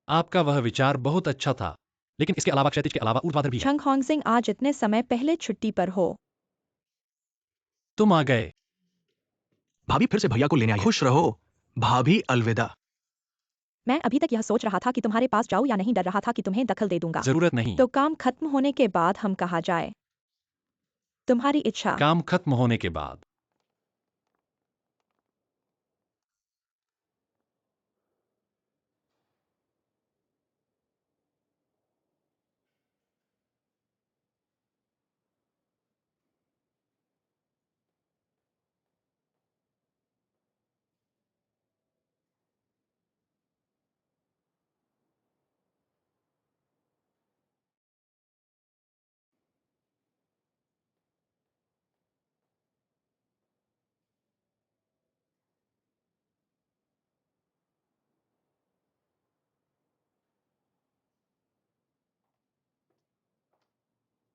आपका वह विचार बहुत अच्छा था, लेकिन इसके अलावा क्षैतिज के अलावा ऊर्ध्वाधर भी है। छंग होंगसिंग आज इतने समय पहले छुट्टी पर हो। तुम आ गए। भाभी फिर से भैया को लेने आई है। खुश रहो भाभी, अलविदा। मैं अभी तक यह सोच रहा था कि तुम्हारे पास जाऊं या नहीं, डर रहा था कि तुम्हें दखल दे दूंगा। जरूरत नहीं। तो काम खत्म होने के बाद हम कहाँ जाए? तुम्हारी इच्छा। काम खत्म होने के बाद।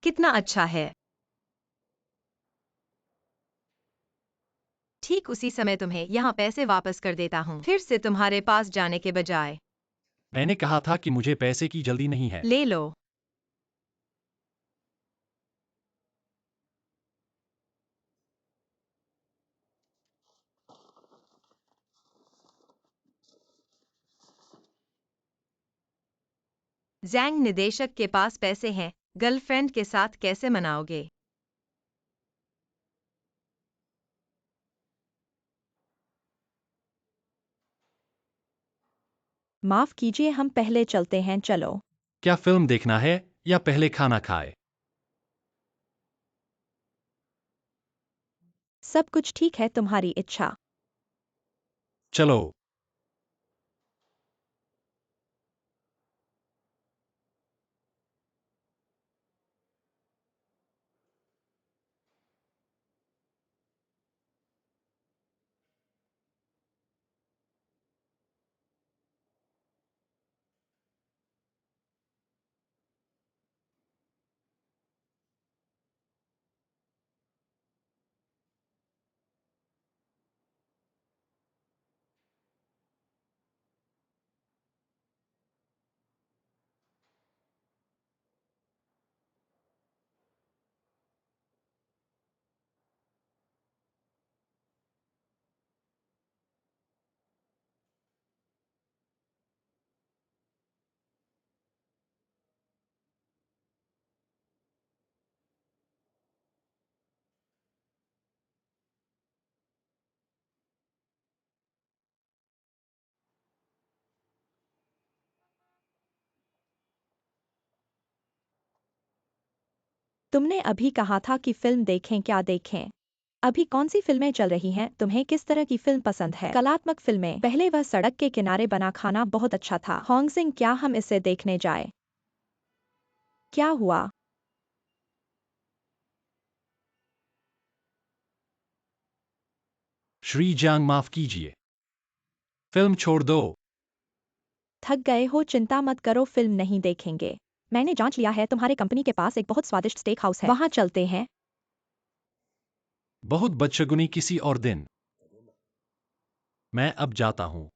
कितना अच्छा है। ठीक उसी समय तुम्हें यहाँ पैसे वापस कर देता हूँ, फिर से तुम्हारे पास जाने के बजाय। मैंने कहा था कि मुझे पैसे की जल्दी नहीं है। ले लो। जैंग निदेशक के पास पैसे हैं, गर्लफ्रेंड के साथ कैसे मनाओगे? माफ कीजिए, हम पहले चलते हैं, चलो। क्या फिल्म देखना है या पहले खाना खाए? सब कुछ ठीक है, तुम्हारी इच्छा। चलो। तुमने अभी कहा था कि फिल्म देखें, क्या देखें? अभी कौन सी फिल्में चल रही हैं? तुम्हें किस तरह की फिल्म पसंद है? कलात्मक फिल्में। पहले वह सड़क के किनारे बना खाना बहुत अच्छा था। होंगसिंग, क्या हम इसे देखने जाए? क्या हुआ? श्री जांग, माफ कीजिए। फिल्म छोड़ दो। थक गए हो? चिंता मत करो, फिल्म नहीं देखेंगे। मैंने जांच लिया है, तुम्हारे कंपनी के पास एक बहुत स्वादिष्ट स्टेक हाउस है, वहां चलते हैं। बहुत बदशगुनी किसी और दिन। मैं अब जाता हूँ।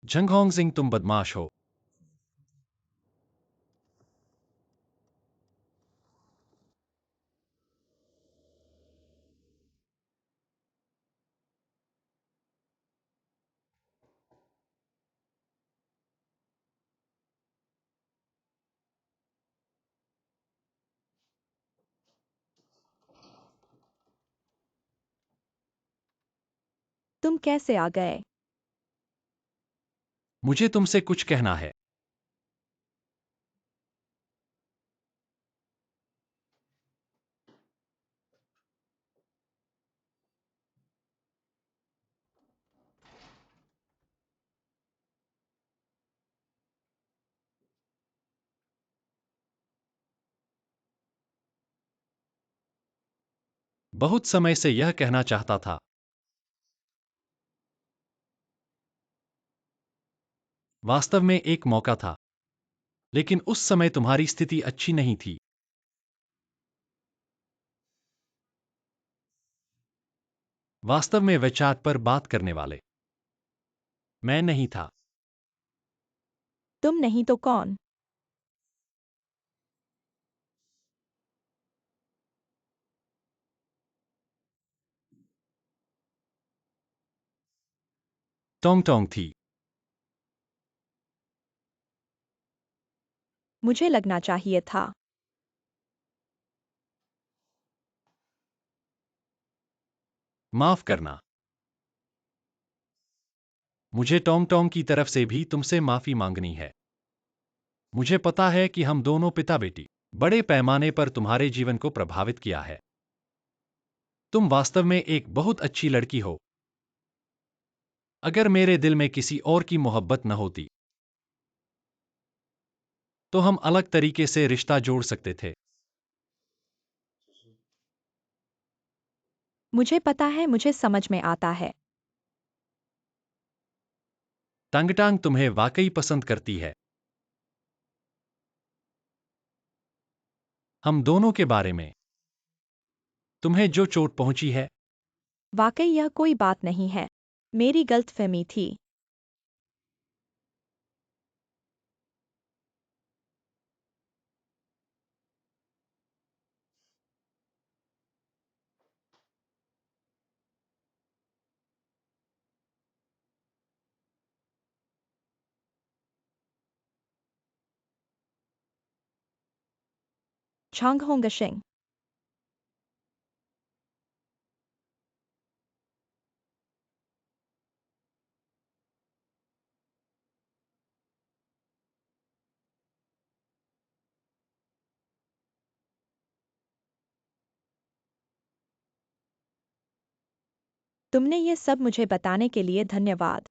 जंगहोंग सिंह तुम बदमाश हो। तुम कैसे आ गए? मुझे तुमसे कुछ कहना है। बहुत समय से यह कहना चाहता था। वास्तव में एक मौका था, लेकिन उस समय तुम्हारी स्थिति अच्छी नहीं थी। वास्तव में वे चाट पर बात करने वाले मैं नहीं था। तुम नहीं तो कौन? टोंग टोंग थी। मुझे लगना चाहिए था। माफ करना। मुझे टोंग टोंग की तरफ से भी तुमसे माफी मांगनी है। मुझे पता है कि हम दोनों पिता बेटी बड़े पैमाने पर तुम्हारे जीवन को प्रभावित किया है। तुम वास्तव में एक बहुत अच्छी लड़की हो। अगर मेरे दिल में किसी और की मोहब्बत न होती तो हम अलग तरीके से रिश्ता जोड़ सकते थे। मुझे पता है, मुझे समझ में आता है। टंगटांग तुम्हें वाकई पसंद करती है। हम दोनों के बारे में तुम्हें जो चोट पहुंची है। वाकई यह कोई बात नहीं है। मेरी गलतफहमी थी। छांग होंगशिंग। तुमने ये सब मुझे बताने के लिए धन्यवाद।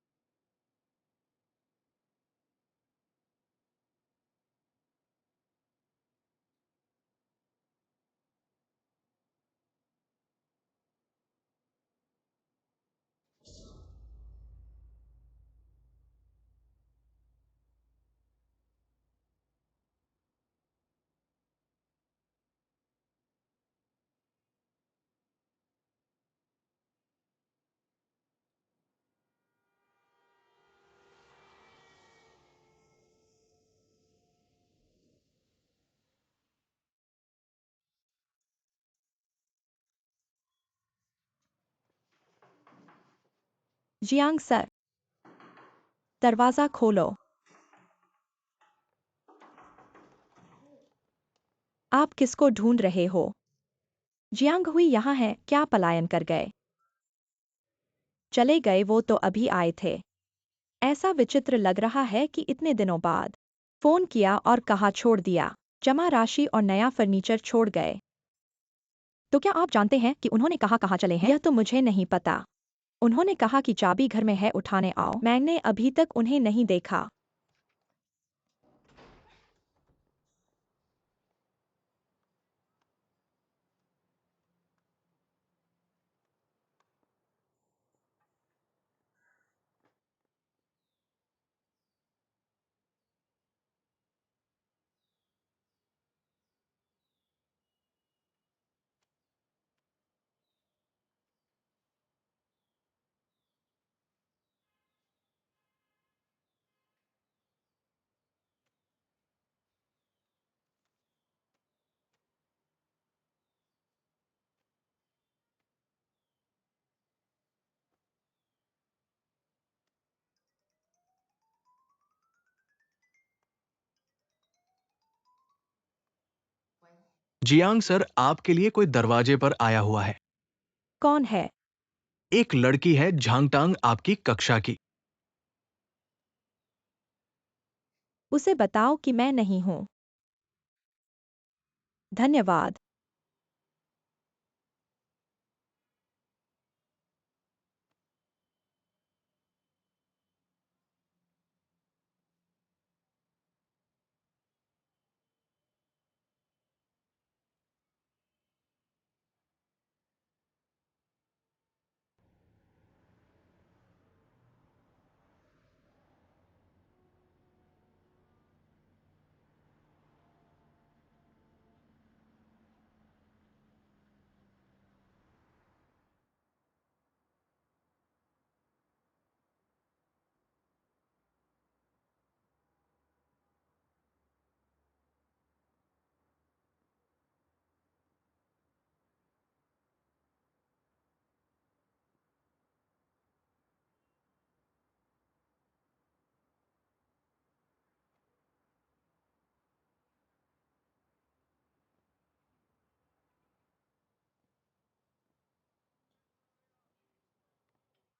जियांग सर, दरवाजा खोलो। आप किसको ढूंढ रहे हो? जियांग हुई यहाँ है, क्या पलायन कर गए? चले गए, वो तो अभी आए थे। ऐसा विचित्र लग रहा है कि इतने दिनों बाद फोन किया और कहा छोड़ दिया। जमा राशि और नया फर्नीचर छोड़ गए। तो क्या आप जानते हैं कि उन्होंने कहाँ चले हैं? यह तो मुझे नहीं पता। उन्होंने कहा कि चाबी घर में है, उठाने आओ। मैंने अभी तक उन्हें नहीं देखा। जियांग सर, आपके लिए कोई दरवाजे पर आया हुआ है। कौन है? एक लड़की है झांगटांग, आपकी कक्षा की। उसे बताओ कि मैं नहीं हूँ। धन्यवाद।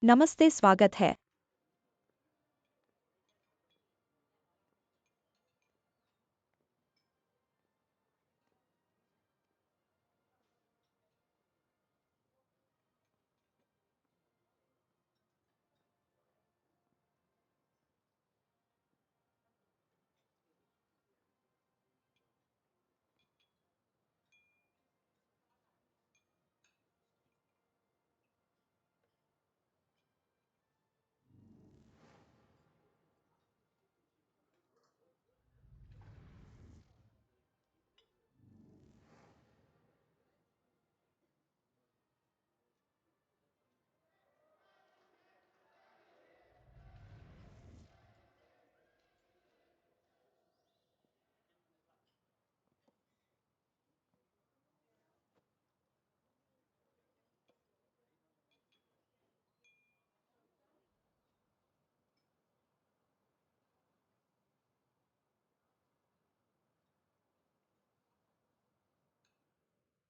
नमस्ते, स्वागत है।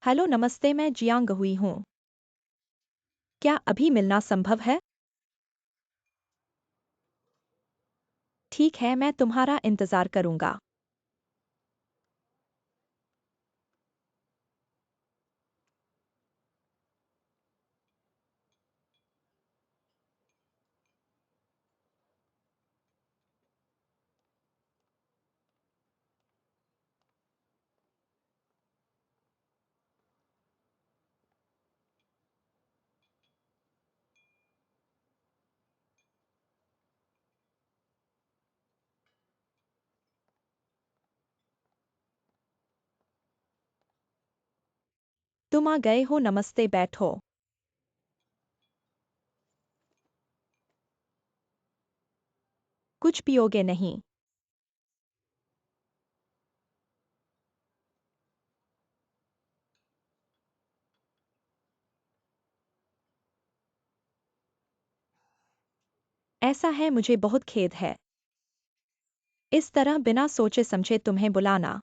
हेलो, नमस्ते, मैं जियांग हुई हूँ। क्या अभी मिलना संभव है? ठीक है, मैं तुम्हारा इंतजार करूंगा। तुम आ गए हो, नमस्ते, बैठो। कुछ पियोगे नहीं? ऐसा है, मुझे बहुत खेद है। इस तरह बिना सोचे समझे तुम्हें बुलाना।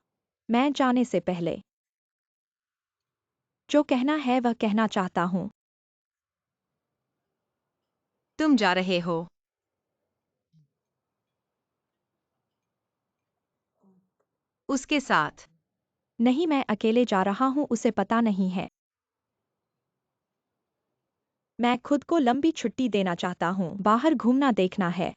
मैं जाने से पहले जो कहना है वह कहना चाहता हूँ। तुम जा रहे हो? उसके साथ? नहीं, मैं अकेले जा रहा हूँ, उसे पता नहीं है। मैं खुद को लंबी छुट्टी देना चाहता हूँ, बाहर घूमना देखना है।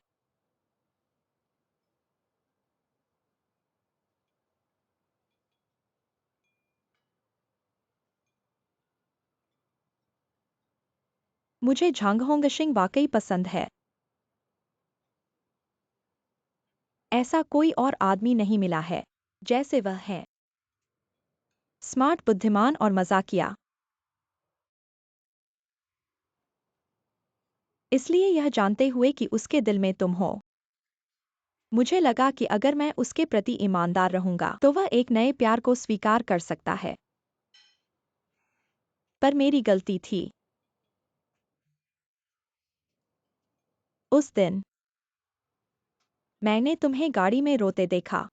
मुझे झांगहोंगशिंग वाकई पसंद है। ऐसा कोई और आदमी नहीं मिला है जैसे वह है। स्मार्ट, बुद्धिमान और मजाकिया। इसलिए यह जानते हुए कि उसके दिल में तुम हो, मुझे लगा कि अगर मैं उसके प्रति ईमानदार रहूंगा तो वह एक नए प्यार को स्वीकार कर सकता है। पर मेरी गलती थी। उस दिन मैंने तुम्हें गाड़ी में रोते देखा।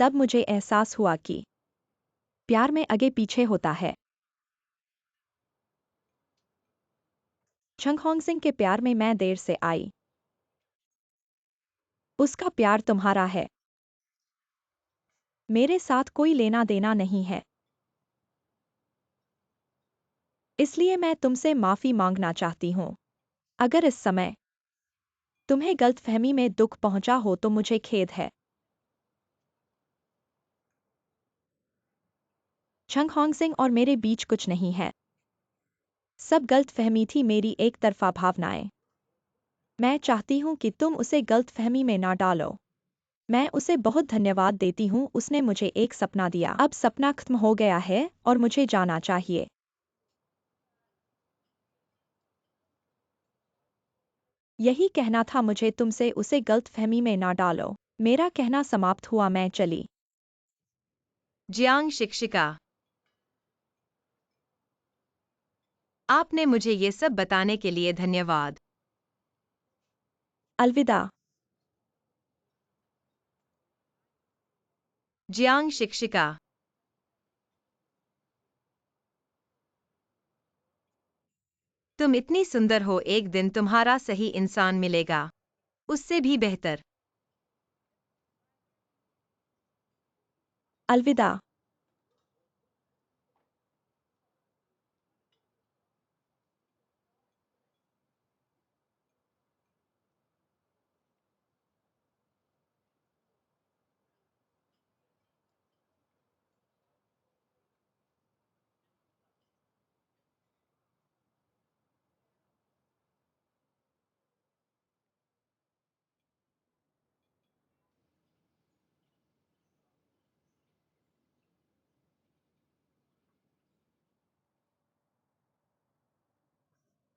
तब मुझे एहसास हुआ कि प्यार में आगे पीछे होता है। चंग होंग सिंह के प्यार में मैं देर से आई। उसका प्यार तुम्हारा है, मेरे साथ कोई लेना देना नहीं है, इसलिए मैं तुमसे माफी मांगना चाहती हूँ। अगर इस समय तुम्हें गलतफहमी में दुख पहुंचा हो तो मुझे खेद है। चंग होंग सिंह और मेरे बीच कुछ नहीं है। सब गलतफहमी थी, मेरी एक तरफा भावनाएं। मैं चाहती हूं कि तुम उसे गलतफहमी में ना डालो। मैं उसे बहुत धन्यवाद देती हूं, उसने मुझे एक सपना दिया। अब सपना खत्म हो गया है और मुझे जाना चाहिए। यही कहना था मुझे तुमसे, उसे गलतफहमी में ना डालो। मेरा कहना समाप्त हुआ, मैं चली। जियांग शिक्षिका, आपने मुझे ये सब बताने के लिए धन्यवाद। अलविदा। जियांग शिक्षिका, तुम इतनी सुंदर हो, एक दिन तुम्हारा सही इंसान मिलेगा, उससे भी बेहतर। अलविदा।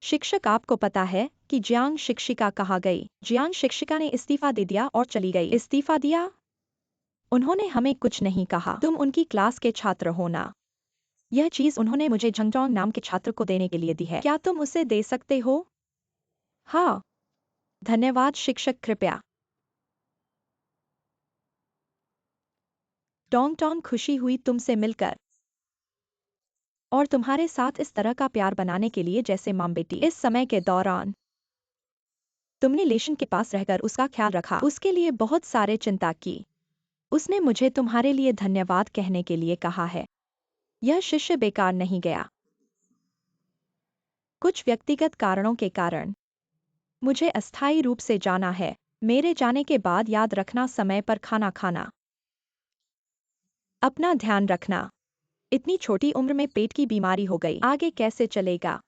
शिक्षक, आपको पता है कि जियांग शिक्षिका कहाँ गई? जियांग शिक्षिका ने इस्तीफा दे दिया और चली गई। इस्तीफा दिया? उन्होंने हमें कुछ नहीं कहा। तुम उनकी क्लास के छात्र हो ना? यह चीज उन्होंने मुझे झंगटोंग नाम के छात्र को देने के लिए दी है। क्या तुम उसे दे सकते हो? हाँ। धन्यवाद शिक्षक, कृपया। टोंग टोंग, खुशी हुई तुमसे मिलकर और तुम्हारे साथ इस तरह का प्यार बनाने के लिए, जैसे माम बेटी। इस समय के दौरान तुमने लेशन के पास रहकर उसका ख्याल रखा, उसके लिए बहुत सारे चिंता की। उसने मुझे तुम्हारे लिए धन्यवाद कहने के लिए कहा है। यह शिष्य बेकार नहीं गया। कुछ व्यक्तिगत कारणों के कारण मुझे अस्थायी रूप से जाना है। मेरे जाने के बाद याद रखना, समय पर खाना खाना, अपना ध्यान रखना। इतनी छोटी उम्र में पेट की बीमारी हो गई, आगे कैसे चलेगा?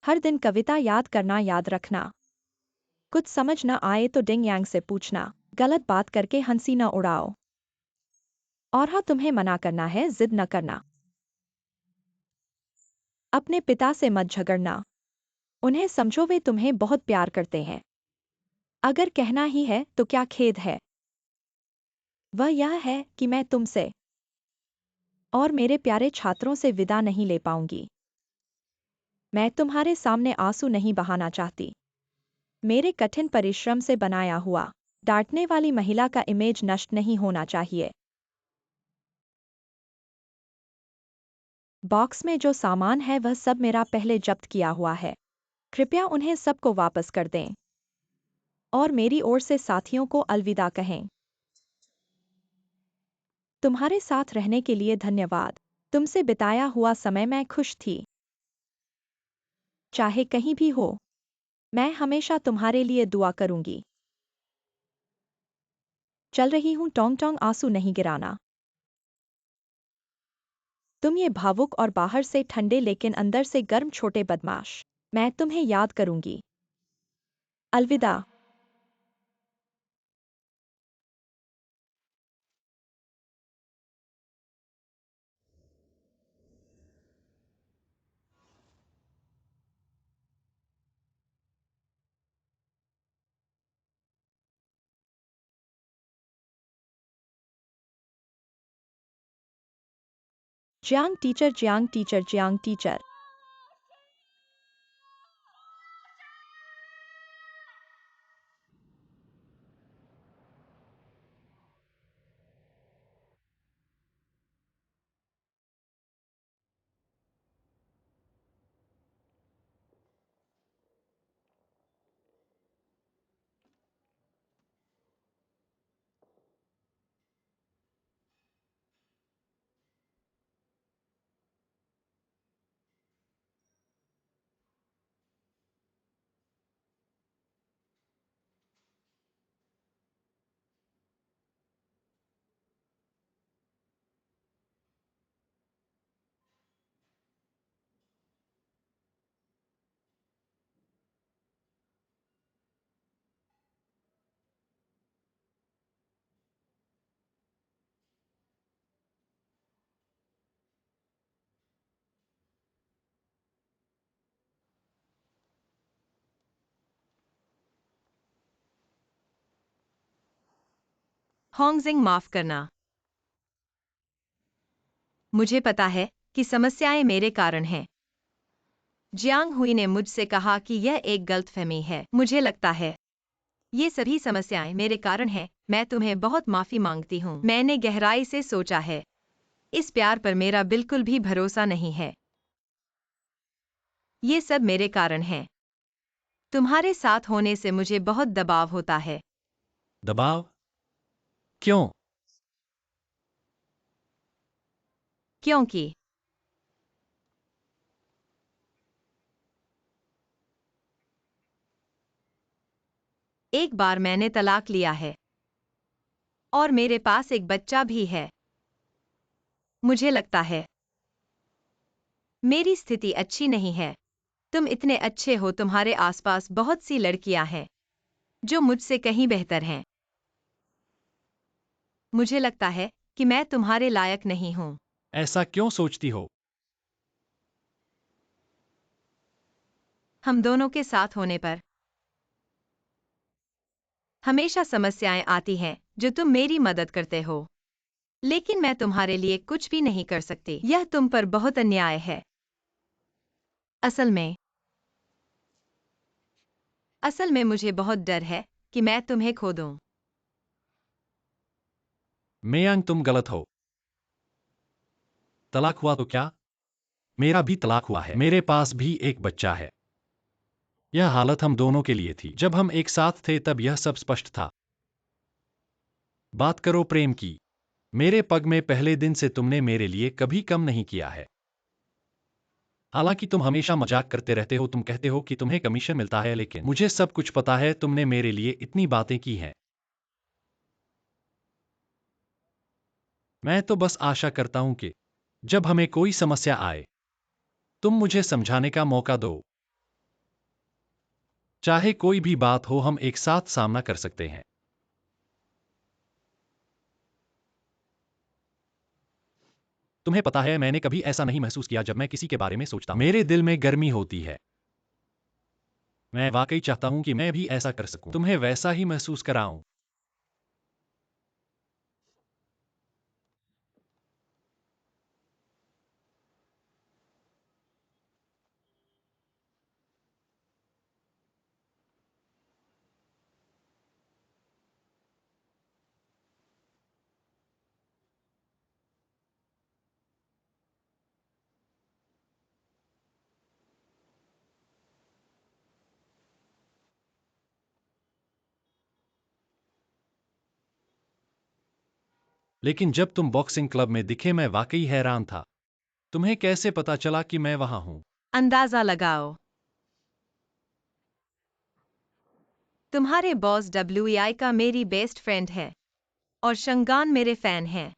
हर दिन कविता याद करना, याद रखना। कुछ समझ न आए तो डिंग यांग से पूछना। गलत बात करके हंसी न उड़ाओ। और हाँ, तुम्हें मना करना है, जिद न करना। अपने पिता से मत झगड़ना, उन्हें समझो, वे तुम्हें बहुत प्यार करते हैं। अगर कहना ही है तो क्या खेद है? वह यह है कि मैं तुमसे और मेरे प्यारे छात्रों से विदा नहीं ले पाऊंगी। मैं तुम्हारे सामने आंसू नहीं बहाना चाहती। मेरे कठिन परिश्रम से बनाया हुआ डांटने वाली महिला का इमेज नष्ट नहीं होना चाहिए। बॉक्स में जो सामान है वह सब मेरा पहले जब्त किया हुआ है। कृपया उन्हें सबको वापस कर दें और मेरी ओर से साथियों को अलविदा कहें। तुम्हारे साथ रहने के लिए धन्यवाद। तुमसे बिताया हुआ समय मैं खुश थी। चाहे कहीं भी हो, मैं हमेशा तुम्हारे लिए दुआ करूंगी। चल रही हूं टोंग टोंग, आंसू नहीं गिराना। तुम ये भावुक और बाहर से ठंडे लेकिन अंदर से गर्म छोटे बदमाश, मैं तुम्हें याद करूंगी। अलविदा। Jiang teacher, Jiang teacher, Jiang teacher. Hongjing, माफ करना। मुझे पता है कि समस्याएं मेरे कारण हैं। जियांग हुई ने मुझसे कहा कि यह एक गलतफहमी है। मुझे लगता है ये सभी समस्याएं मेरे कारण हैं। मैं तुम्हें बहुत माफी मांगती हूँ। मैंने गहराई से सोचा है। इस प्यार पर मेरा बिल्कुल भी भरोसा नहीं है। ये सब मेरे कारण हैं। तुम्हारे साथ होने से मुझे बहुत दबाव होता है। दबाव? क्यों? क्योंकि एक बार मैंने तलाक लिया है और मेरे पास एक बच्चा भी है। मुझे लगता है मेरी स्थिति अच्छी नहीं है। तुम इतने अच्छे हो, तुम्हारे आसपास बहुत सी लड़कियां हैं जो मुझसे कहीं बेहतर हैं। मुझे लगता है कि मैं तुम्हारे लायक नहीं हूं। ऐसा क्यों सोचती हो? हम दोनों के साथ होने पर हमेशा समस्याएं आती हैं जो तुम मेरी मदद करते हो, लेकिन मैं तुम्हारे लिए कुछ भी नहीं कर सकती। यह तुम पर बहुत अन्याय है। असल में मुझे बहुत डर है कि मैं तुम्हें खो दूं। मेयांग, तुम गलत हो। तलाक हुआ तो क्या? मेरा भी तलाक हुआ है। मेरे पास भी एक बच्चा है। यह हालत हम दोनों के लिए थी। जब हम एक साथ थे तब यह सब स्पष्ट था। बात करो प्रेम की। मेरे पग में पहले दिन से तुमने मेरे लिए कभी कम नहीं किया है। हालांकि तुम हमेशा मजाक करते रहते हो। तुम कहते हो कि तुम्हें कमीशन मिलता है, लेकिन मुझे सब कुछ पता है। तुमने मेरे लिए इतनी बातें की हैं। मैं तो बस आशा करता हूं कि जब हमें कोई समस्या आए तुम मुझे समझाने का मौका दो। चाहे कोई भी बात हो, हम एक साथ सामना कर सकते हैं। तुम्हें पता है, मैंने कभी ऐसा नहीं महसूस किया जब मैं किसी के बारे में सोचता हूं। मेरे दिल में गर्मी होती है। मैं वाकई चाहता हूं कि मैं भी ऐसा कर सकूं, तुम्हें वैसा ही महसूस कराऊं। लेकिन जब तुम बॉक्सिंग क्लब में दिखे, मैं वाकई हैरान था। तुम्हें कैसे पता चला कि मैं वहां हूं? अंदाजा लगाओ। तुम्हारे बॉस WEI का मेरी बेस्ट फ्रेंड है और शंगान मेरे फैन हैं,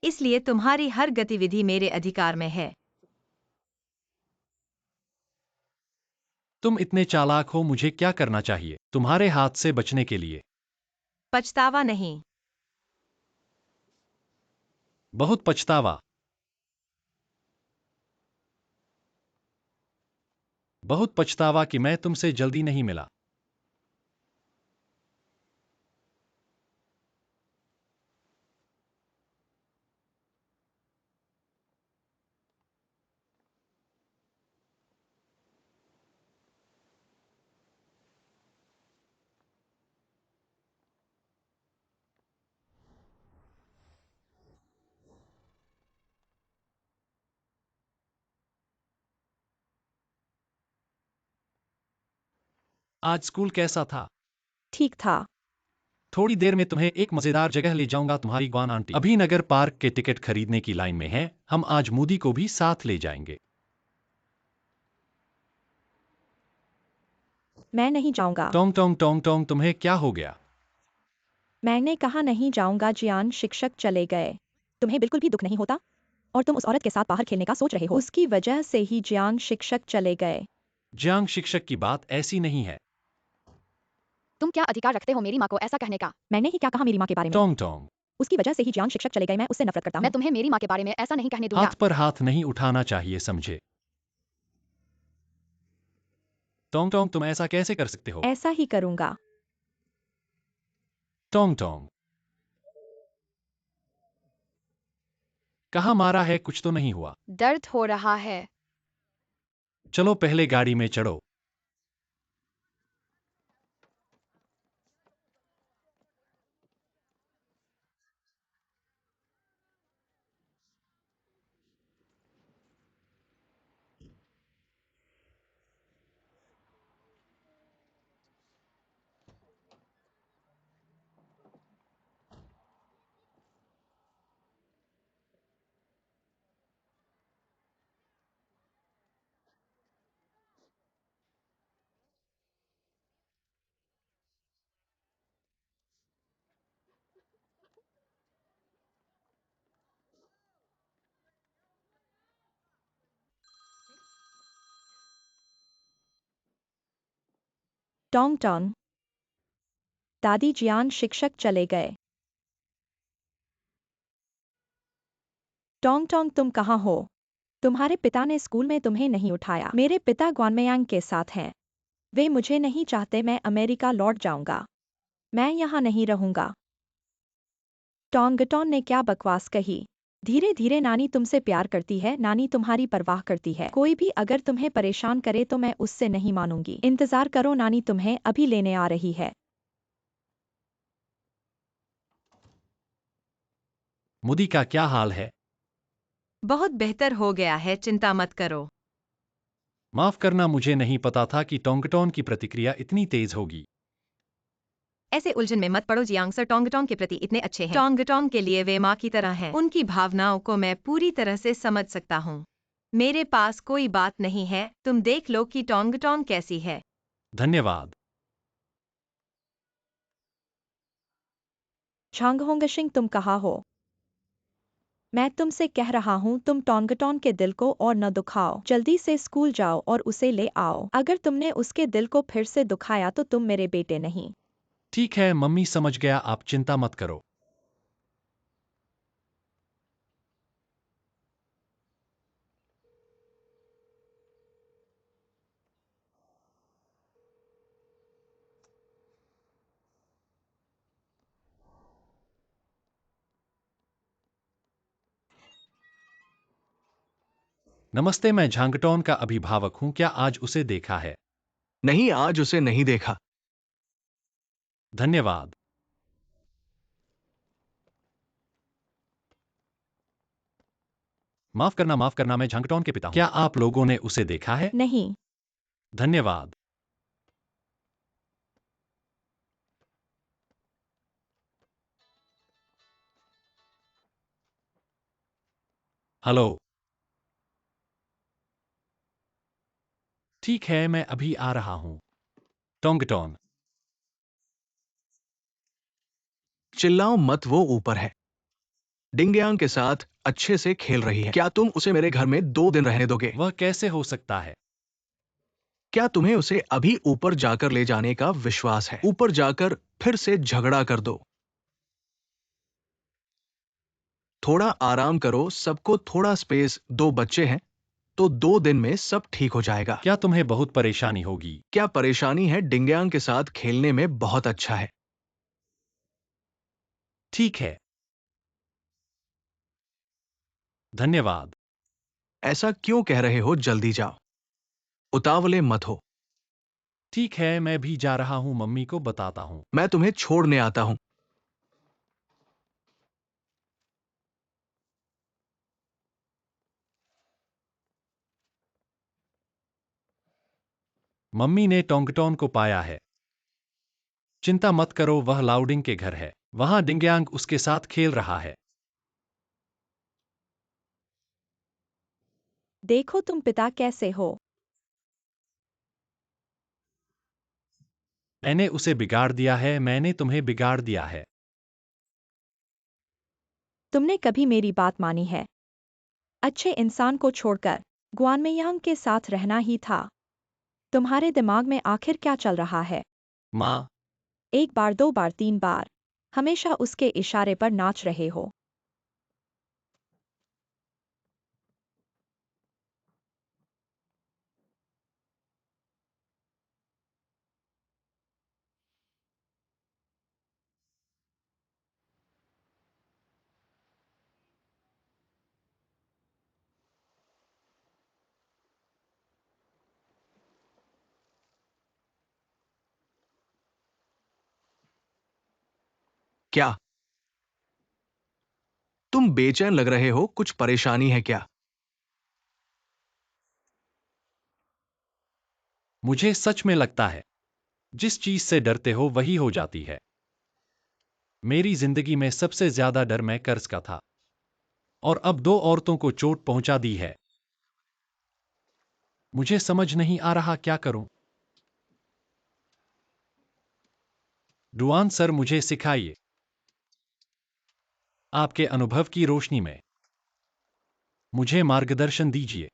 इसलिए तुम्हारी हर गतिविधि मेरे अधिकार में है। तुम इतने चालाक हो, मुझे क्या करना चाहिए तुम्हारे हाथ से बचने के लिए? पछतावा नहीं। बहुत पछतावा। बहुत पछतावा कि मैं तुमसे जल्दी नहीं मिला। आज स्कूल कैसा था? ठीक था। थोड़ी देर में तुम्हें एक मजेदार जगह ले जाऊंगा। तुम्हारी ग्वान आंटी अभी नगर पार्क के टिकट खरीदने की लाइन में है। हम आज मूदी को भी साथ ले जाएंगे। मैं नहीं जाऊंगा। टोंग टोंग टोंग टोंग, तुम्हें क्या हो गया? मैंने कहा नहीं जाऊंगा। जियान शिक्षक चले गए। तुम्हें बिल्कुल भी दुख नहीं होता? और तुम उस औरत के साथ बाहर खेलने का सोच रहे हो। उसकी वजह से ही जियांग शिक्षक चले गए। जियांग शिक्षक की बात ऐसी नहीं है। तुम क्या अधिकार रखते हो मेरी माँ को ऐसा कहने का? मैंने ही क्या कहा मेरी माँ के बारे में? टोंग टोंग, उसकी वजह से ही जियांग शिक्षक चले गए। मैं उससे नफरत करता हूँ। मैं तुम्हें मेरी माँ के बारे में ऐसा नहीं कहने दूंगा। हाथ पर हाथ नहीं उठाना चाहिए, समझे? टोंग टोंग, तुम ऐसा कैसे कर सकते हो? ऐसा ही करूंगा। टोंग टोंग, कहाँ मारा है? कुछ तो नहीं हुआ। दर्द हो रहा है। चलो पहले गाड़ी में चढ़ो। टोंग टोंग। दादी जियांग शिक्षक चले गए। टोंग टोंग तुम कहाँ हो? तुम्हारे पिता ने स्कूल में तुम्हें नहीं उठाया। मेरे पिता ग्वानमेयांग के साथ हैं। वे मुझे नहीं चाहते। मैं अमेरिका लौट जाऊंगा। मैं यहाँ नहीं रहूंगा। टोंगटोन ने क्या बकवास कही? धीरे धीरे नानी तुमसे प्यार करती है। नानी तुम्हारी परवाह करती है। कोई भी अगर तुम्हें परेशान करे तो मैं उससे नहीं मानूंगी। इंतजार करो, नानी तुम्हें अभी लेने आ रही है। मुदी का क्या हाल है? बहुत बेहतर हो गया है, चिंता मत करो। माफ करना, मुझे नहीं पता था कि टोंगटोन की प्रतिक्रिया इतनी तेज होगी। ऐसे उलझन में मत पड़ो जियांग सर टोंगटोंग के प्रति इतने अच्छे हैं। टोंगटोंग के लिए वे माँ की तरह हैं। उनकी भावनाओं को मैं पूरी तरह से समझ सकता हूँ। मेरे पास कोई बात नहीं है, तुम देख लो कि टोंगटोंग कैसी है। धन्यवाद। झांगहोंगशिंग तुम कहाँ हो? मैं तुमसे कह रहा हूँ तुम टोंगटोन के दिल को और न दुखाओ। जल्दी से स्कूल जाओ और उसे ले आओ। अगर तुमने उसके दिल को फिर से दुखाया तो तुम मेरे बेटे नहीं। ठीक है मम्मी, समझ गया, आप चिंता मत करो। नमस्ते, मैं झांगटोन का अभिभावक हूँ। क्या आज उसे देखा है? नहीं, आज उसे नहीं देखा। धन्यवाद। माफ करना, मैं झांगटोन के पिता हूँ। क्या आप लोगों ने उसे देखा है? नहीं। धन्यवाद। हेलो। ठीक है, मैं अभी आ रहा हूँ। टोंगटोन। चिल्लाओ मत, वो ऊपर है। डिंगयांग के साथ अच्छे से खेल रही है। क्या तुम उसे मेरे घर में 2 दिन रहने दोगे? वह कैसे हो सकता है? क्या तुम्हें उसे अभी ऊपर जाकर ले जाने का विश्वास है? ऊपर जाकर फिर से झगड़ा कर दो। थोड़ा आराम करो, सबको थोड़ा स्पेस दो। बच्चे हैं तो 2 दिन में सब ठीक हो जाएगा। क्या तुम्हें बहुत परेशानी होगी? क्या परेशानी है? डिंगयांग के साथ खेलने में बहुत अच्छा है। ठीक है। धन्यवाद। ऐसा क्यों कह रहे हो? जल्दी जाओ, उतावले मत हो। ठीक है, मैं भी जा रहा हूँ, मम्मी को बताता हूँ। मैं तुम्हें छोड़ने आता हूं। मम्मी ने टोंगटोन को पाया है। चिंता मत करो, वह लाउडिंग के घर है। वहां डिंगयांग उसके साथ खेल रहा है। देखो तुम पिता कैसे हो। मैंने उसे बिगाड़ दिया है, मैंने तुम्हें बिगाड़ दिया है। तुमने कभी मेरी बात मानी है? अच्छे इंसान को छोड़कर ग्वानमेयांग के साथ रहना ही था। तुम्हारे दिमाग में आखिर क्या चल रहा है? माँ। एक बार, 2 बार, 3 बार हमेशा उसके इशारे पर नाच रहे हो। क्या तुम बेचैन लग रहे हो? कुछ परेशानी है क्या? मुझे सच में लगता है जिस चीज से डरते हो वही हो जाती है। मेरी जिंदगी में सबसे ज्यादा डर मैं कर्ज का था और अब 2 औरतों को चोट पहुंचा दी है। मुझे समझ नहीं आ रहा क्या करूं। डुआन सर, मुझे सिखाइए। आपके अनुभव की रोशनी में मुझे मार्गदर्शन दीजिए।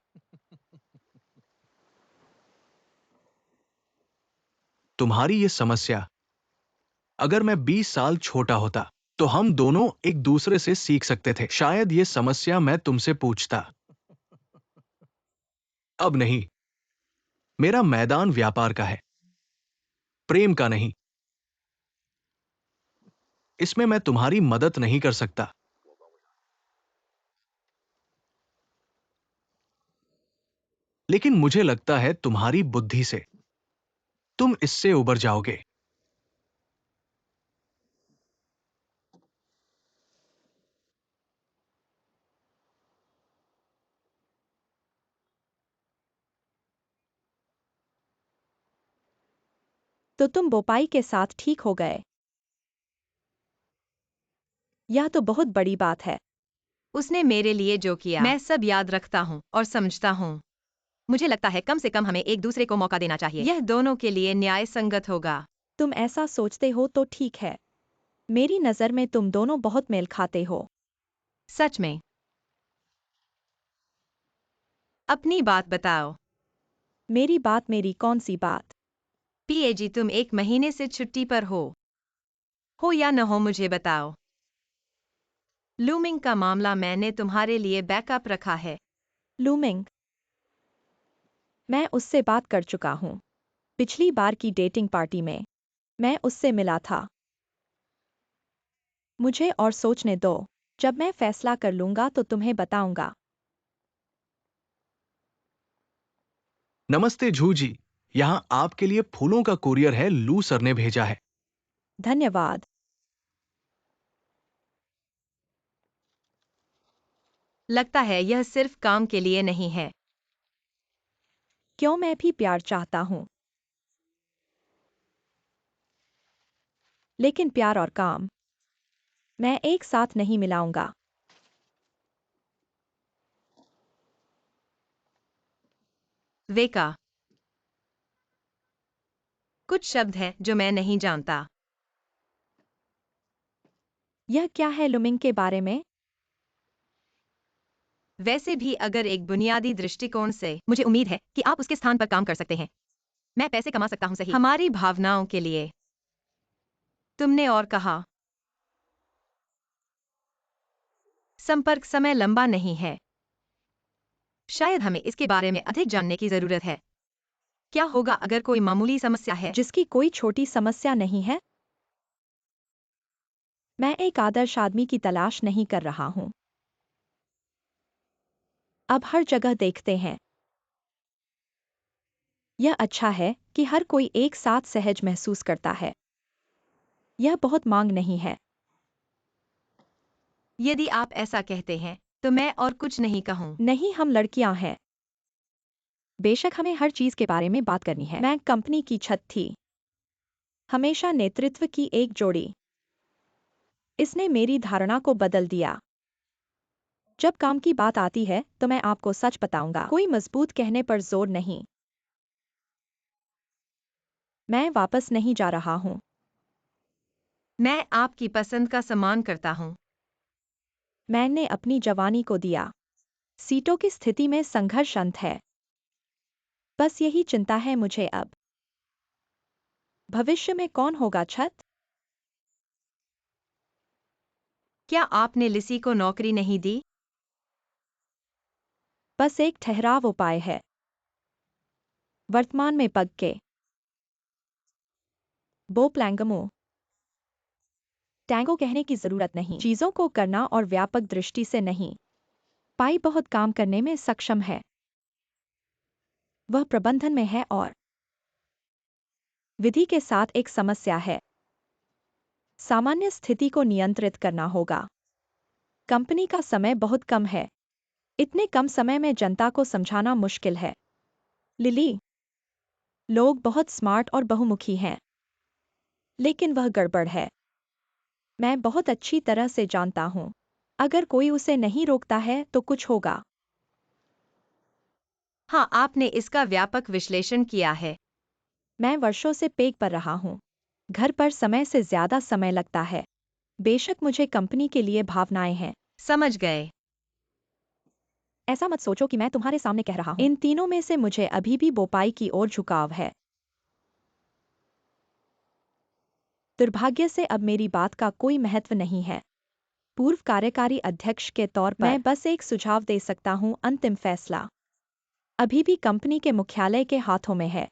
तुम्हारी ये समस्या, अगर मैं 20 साल छोटा होता तो हम दोनों एक दूसरे से सीख सकते थे। शायद ये समस्या मैं तुमसे पूछता। अब नहीं। मेरा मैदान व्यापार का है, प्रेम का नहीं। इसमें मैं तुम्हारी मदद नहीं कर सकता। लेकिन मुझे लगता है तुम्हारी बुद्धि से तुम इससे उबर जाओगे। तो तुम बोपाई के साथ ठीक हो गए। यह तो बहुत बड़ी बात है। उसने मेरे लिए जो किया मैं सब याद रखता हूँ और समझता हूँ। मुझे लगता है कम से कम हमें एक दूसरे को मौका देना चाहिए। यह दोनों के लिए न्याय संगत होगा। तुम ऐसा सोचते हो तो ठीक है। मेरी नज़र में तुम दोनों बहुत मेल खाते हो। सच में? अपनी बात बताओ। मेरी बात? मेरी कौन सी बात? पीएजी, तुम 1 महीने से छुट्टी पर हो या न हो मुझे बताओ। लूमिंग का मामला, मैंने तुम्हारे लिए बैकअप रखा है। लूमिंग? मैं उससे बात कर चुका हूँ। पिछली बार की डेटिंग पार्टी में मैं उससे मिला था। मुझे और सोचने दो। जब मैं फैसला कर लूंगा तो तुम्हें बताऊंगा। नमस्ते जू जी, यहां आपके लिए फूलों का कुरियर है। लू सर ने भेजा है। धन्यवाद। लगता है यह सिर्फ काम के लिए नहीं है। क्यों? मैं भी प्यार चाहता हूँ। लेकिन प्यार और काम मैं एक साथ नहीं मिलाऊंगा। वेका, कुछ शब्द हैं जो मैं नहीं जानता। यह क्या है लूमिंग के बारे में? वैसे भी अगर एक बुनियादी दृष्टिकोण से, मुझे उम्मीद है कि आप उसके स्थान पर काम कर सकते हैं। मैं पैसे कमा सकता हूं, सही, हमारी भावनाओं के लिए। तुमने और कहा संपर्क समय लंबा नहीं है। शायद हमें इसके बारे में अधिक जानने की जरूरत है। क्या होगा अगर कोई मामूली समस्या है? जिसकी कोई छोटी समस्या नहीं है। मैं एक आदर्श आदमी की तलाश नहीं कर रहा हूं। अब हर जगह देखते हैं। यह अच्छा है कि हर कोई एक साथ सहज महसूस करता है। यह बहुत मांग नहीं है। यदि आप ऐसा कहते हैं तो मैं और कुछ नहीं कहूं। नहीं, हम लड़कियां हैं। बेशक हमें हर चीज के बारे में बात करनी है। मैं कंपनी की छत थी। हमेशा नेतृत्व की एक जोड़ी। इसने मेरी धारणा को बदल दिया। जब काम की बात आती है तो मैं आपको सच बताऊंगा, कोई मजबूत कहने पर जोर नहीं। मैं वापस नहीं जा रहा हूं। मैं आपकी पसंद का सम्मान करता हूं। मैंने अपनी जवानी को दिया। सीटों की स्थिति में संघर्ष अंत है। बस यही चिंता है मुझे अब। भविष्य में कौन होगा छत? क्या आपने लिसी को नौकरी नहीं दी? बस एक ठहराव उपाय है। वर्तमान में पग के बो प्लैंगमो टैंगो कहने की जरूरत नहीं। चीजों को करना और व्यापक दृष्टि से नहीं। पाई बहुत काम करने में सक्षम है। वह प्रबंधन में है और विधि के साथ एक समस्या है। सामान्य स्थिति को नियंत्रित करना होगा। कंपनी का समय बहुत कम है। इतने कम समय में जनता को समझाना मुश्किल है। लिली, लोग बहुत स्मार्ट और बहुमुखी हैं, लेकिन वह गड़बड़ है। मैं बहुत अच्छी तरह से जानता हूं। अगर कोई उसे नहीं रोकता है तो कुछ होगा। हाँ, आपने इसका व्यापक विश्लेषण किया है। मैं वर्षों से पेग पर रहा हूं। घर पर समय से ज्यादा समय लगता है। बेशक मुझे कंपनी के लिए भावनाएं हैं। समझ गए। ऐसा मत सोचो कि मैं तुम्हारे सामने कह रहा हूं। इन तीनों में से मुझे अभी भी बोपाई की ओर झुकाव है। दुर्भाग्य से अब मेरी बात का कोई महत्व नहीं है। पूर्व कार्यकारी अध्यक्ष के तौर पर मैं बस एक सुझाव दे सकता हूं। अंतिम फैसला अभी भी कंपनी के मुख्यालय के हाथों में है।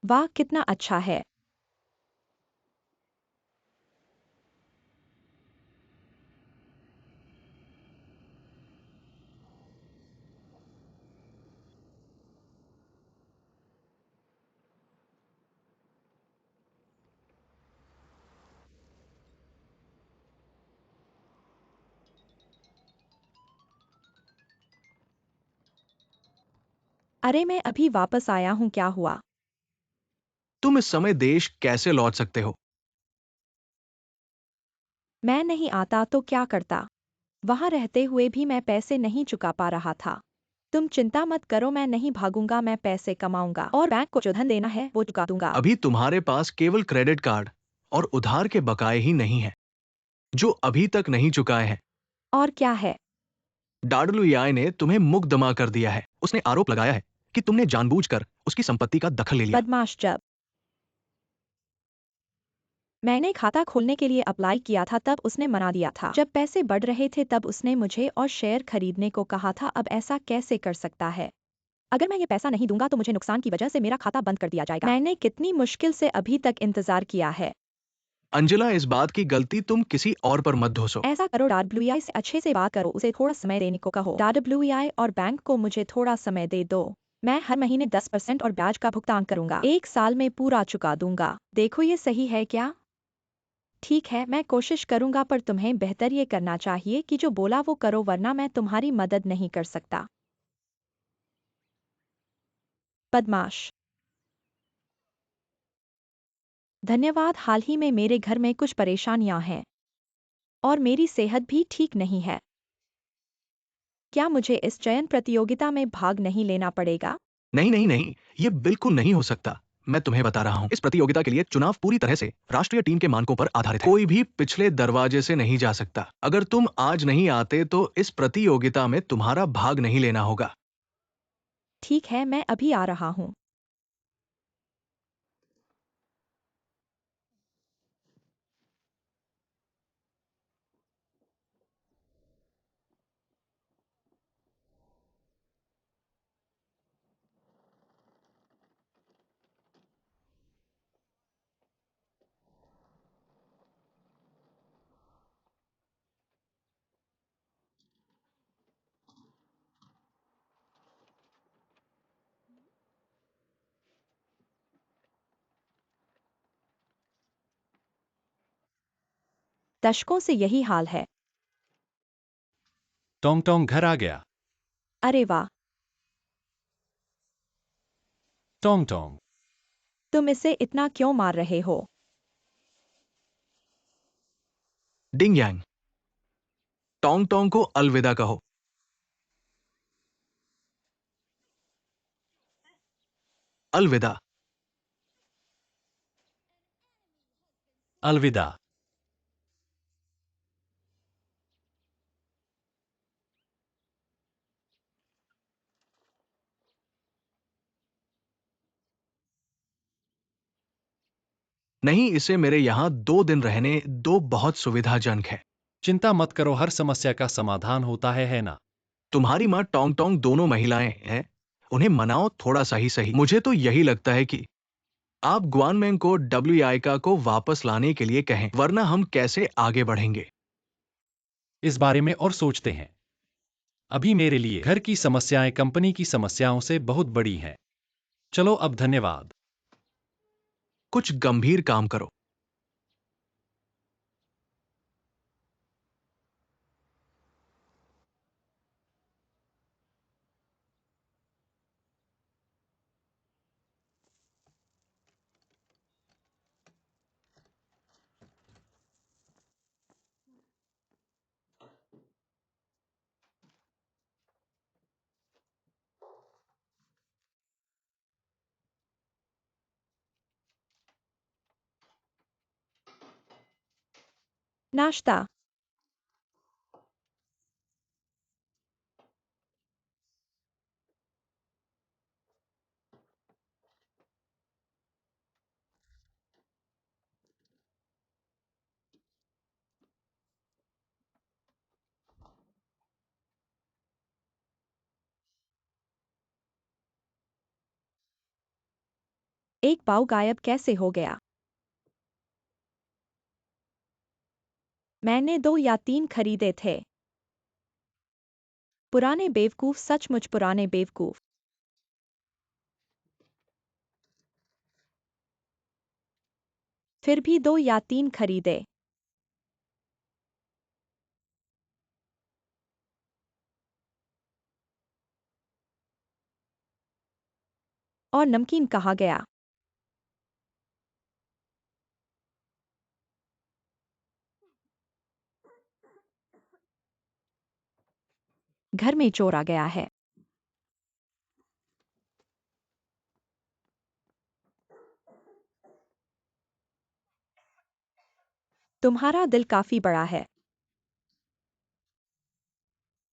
वाह, कितना अच्छा है। अरे, मैं अभी वापस आया हूं। क्या हुआ? तुम इस समय देश कैसे लौट सकते हो? मैं नहीं आता तो क्या करता? वहां रहते हुए भी मैं पैसे नहीं चुका पा रहा था। तुम चिंता मत करो, मैं नहीं भागूंगा। मैं पैसे कमाऊंगा और बैंक को जो धन देना है वो चुका दूंगा। अभी तुम्हारे पास केवल क्रेडिट कार्ड और उधार के बकाए ही नहीं हैं, जो अभी तक नहीं चुकाए हैं। और क्या है? डब्ल्यूआई ने तुम्हें मुकदमा कर दिया है। उसने आरोप लगाया है कि तुमने जानबूझकर उसकी संपत्ति का दखल ले लिया। बदमाश। जब मैंने खाता खोलने के लिए अप्लाई किया था तब उसने मना दिया था। जब पैसे बढ़ रहे थे तब उसने मुझे और शेयर खरीदने को कहा था। अब ऐसा कैसे कर सकता है? अगर मैं ये पैसा नहीं दूंगा तो मुझे नुकसान की वजह से मेरा खाता बंद कर दिया जाएगा। मैंने कितनी मुश्किल से अभी तक इंतजार किया है। अंजला, इस बात की गलती तुम किसी और पर मत धोसो। ऐसा करो, डब्ल्यूआई से अच्छे से बात करो, उसे थोड़ा समय देने को कहो। डब्ल्यूआई और बैंक को मुझे थोड़ा समय दे दो। मैं हर महीने 10% और ब्याज का भुगतान करूंगा। 1 साल में पूरा चुका दूंगा। देखो ये सही है क्या? ठीक है, मैं कोशिश करूंगा, पर तुम्हें बेहतर ये करना चाहिए कि जो बोला वो करो, वरना मैं तुम्हारी मदद नहीं कर सकता। बदमाश। धन्यवाद। हाल ही में मेरे घर में कुछ परेशानियां हैं और मेरी सेहत भी ठीक नहीं है। क्या मुझे इस चयन प्रतियोगिता में भाग नहीं लेना पड़ेगा? नहीं नहीं नहीं, ये बिल्कुल नहीं हो सकता। मैं तुम्हें बता रहा हूँ, इस प्रतियोगिता के लिए चुनाव पूरी तरह से राष्ट्रीय टीम के मानकों पर आधारित है। कोई भी पिछले दरवाजे से नहीं जा सकता। अगर तुम आज नहीं आते तो इस प्रतियोगिता में तुम्हारा भाग नहीं लेना होगा। ठीक है, मैं अभी आ रहा हूँ। दशकों से यही हाल है। टोंग टोंग घर आ गया। अरे वाह, टोंग टोंग। तुम इसे इतना क्यों मार रहे हो? डिंग यांग, टोंग टोंग को अलविदा कहो। अलविदा। अलविदा। नहीं, इसे मेरे यहाँ 2 दिन रहने दो, बहुत सुविधाजनक है। चिंता मत करो, हर समस्या का समाधान होता है ना? तुम्हारी माँ टोंग टोंग दोनों महिलाएं हैं, उन्हें मनाओ थोड़ा सा ही सही। मुझे तो यही लगता है कि आप ग्वानमेंग को डब्ल्यूआईका को वापस लाने के लिए कहें, वरना हम कैसे आगे बढ़ेंगे। इस बारे में और सोचते हैं। अभी मेरे लिए घर की समस्याएं कंपनी की समस्याओं से बहुत बड़ी हैं। चलो अब धन्यवाद। कुछ गंभीर काम करो। नाश्ता। एक पाव गायब कैसे हो गया? मैंने 2 या 3 खरीदे थे। पुराने बेवकूफ, सचमुच पुराने बेवकूफ। फिर भी 2 या 3 खरीदे। और नमकीन कहाँ गया? घर में चोर आ गया है। तुम्हारा दिल काफी बड़ा है।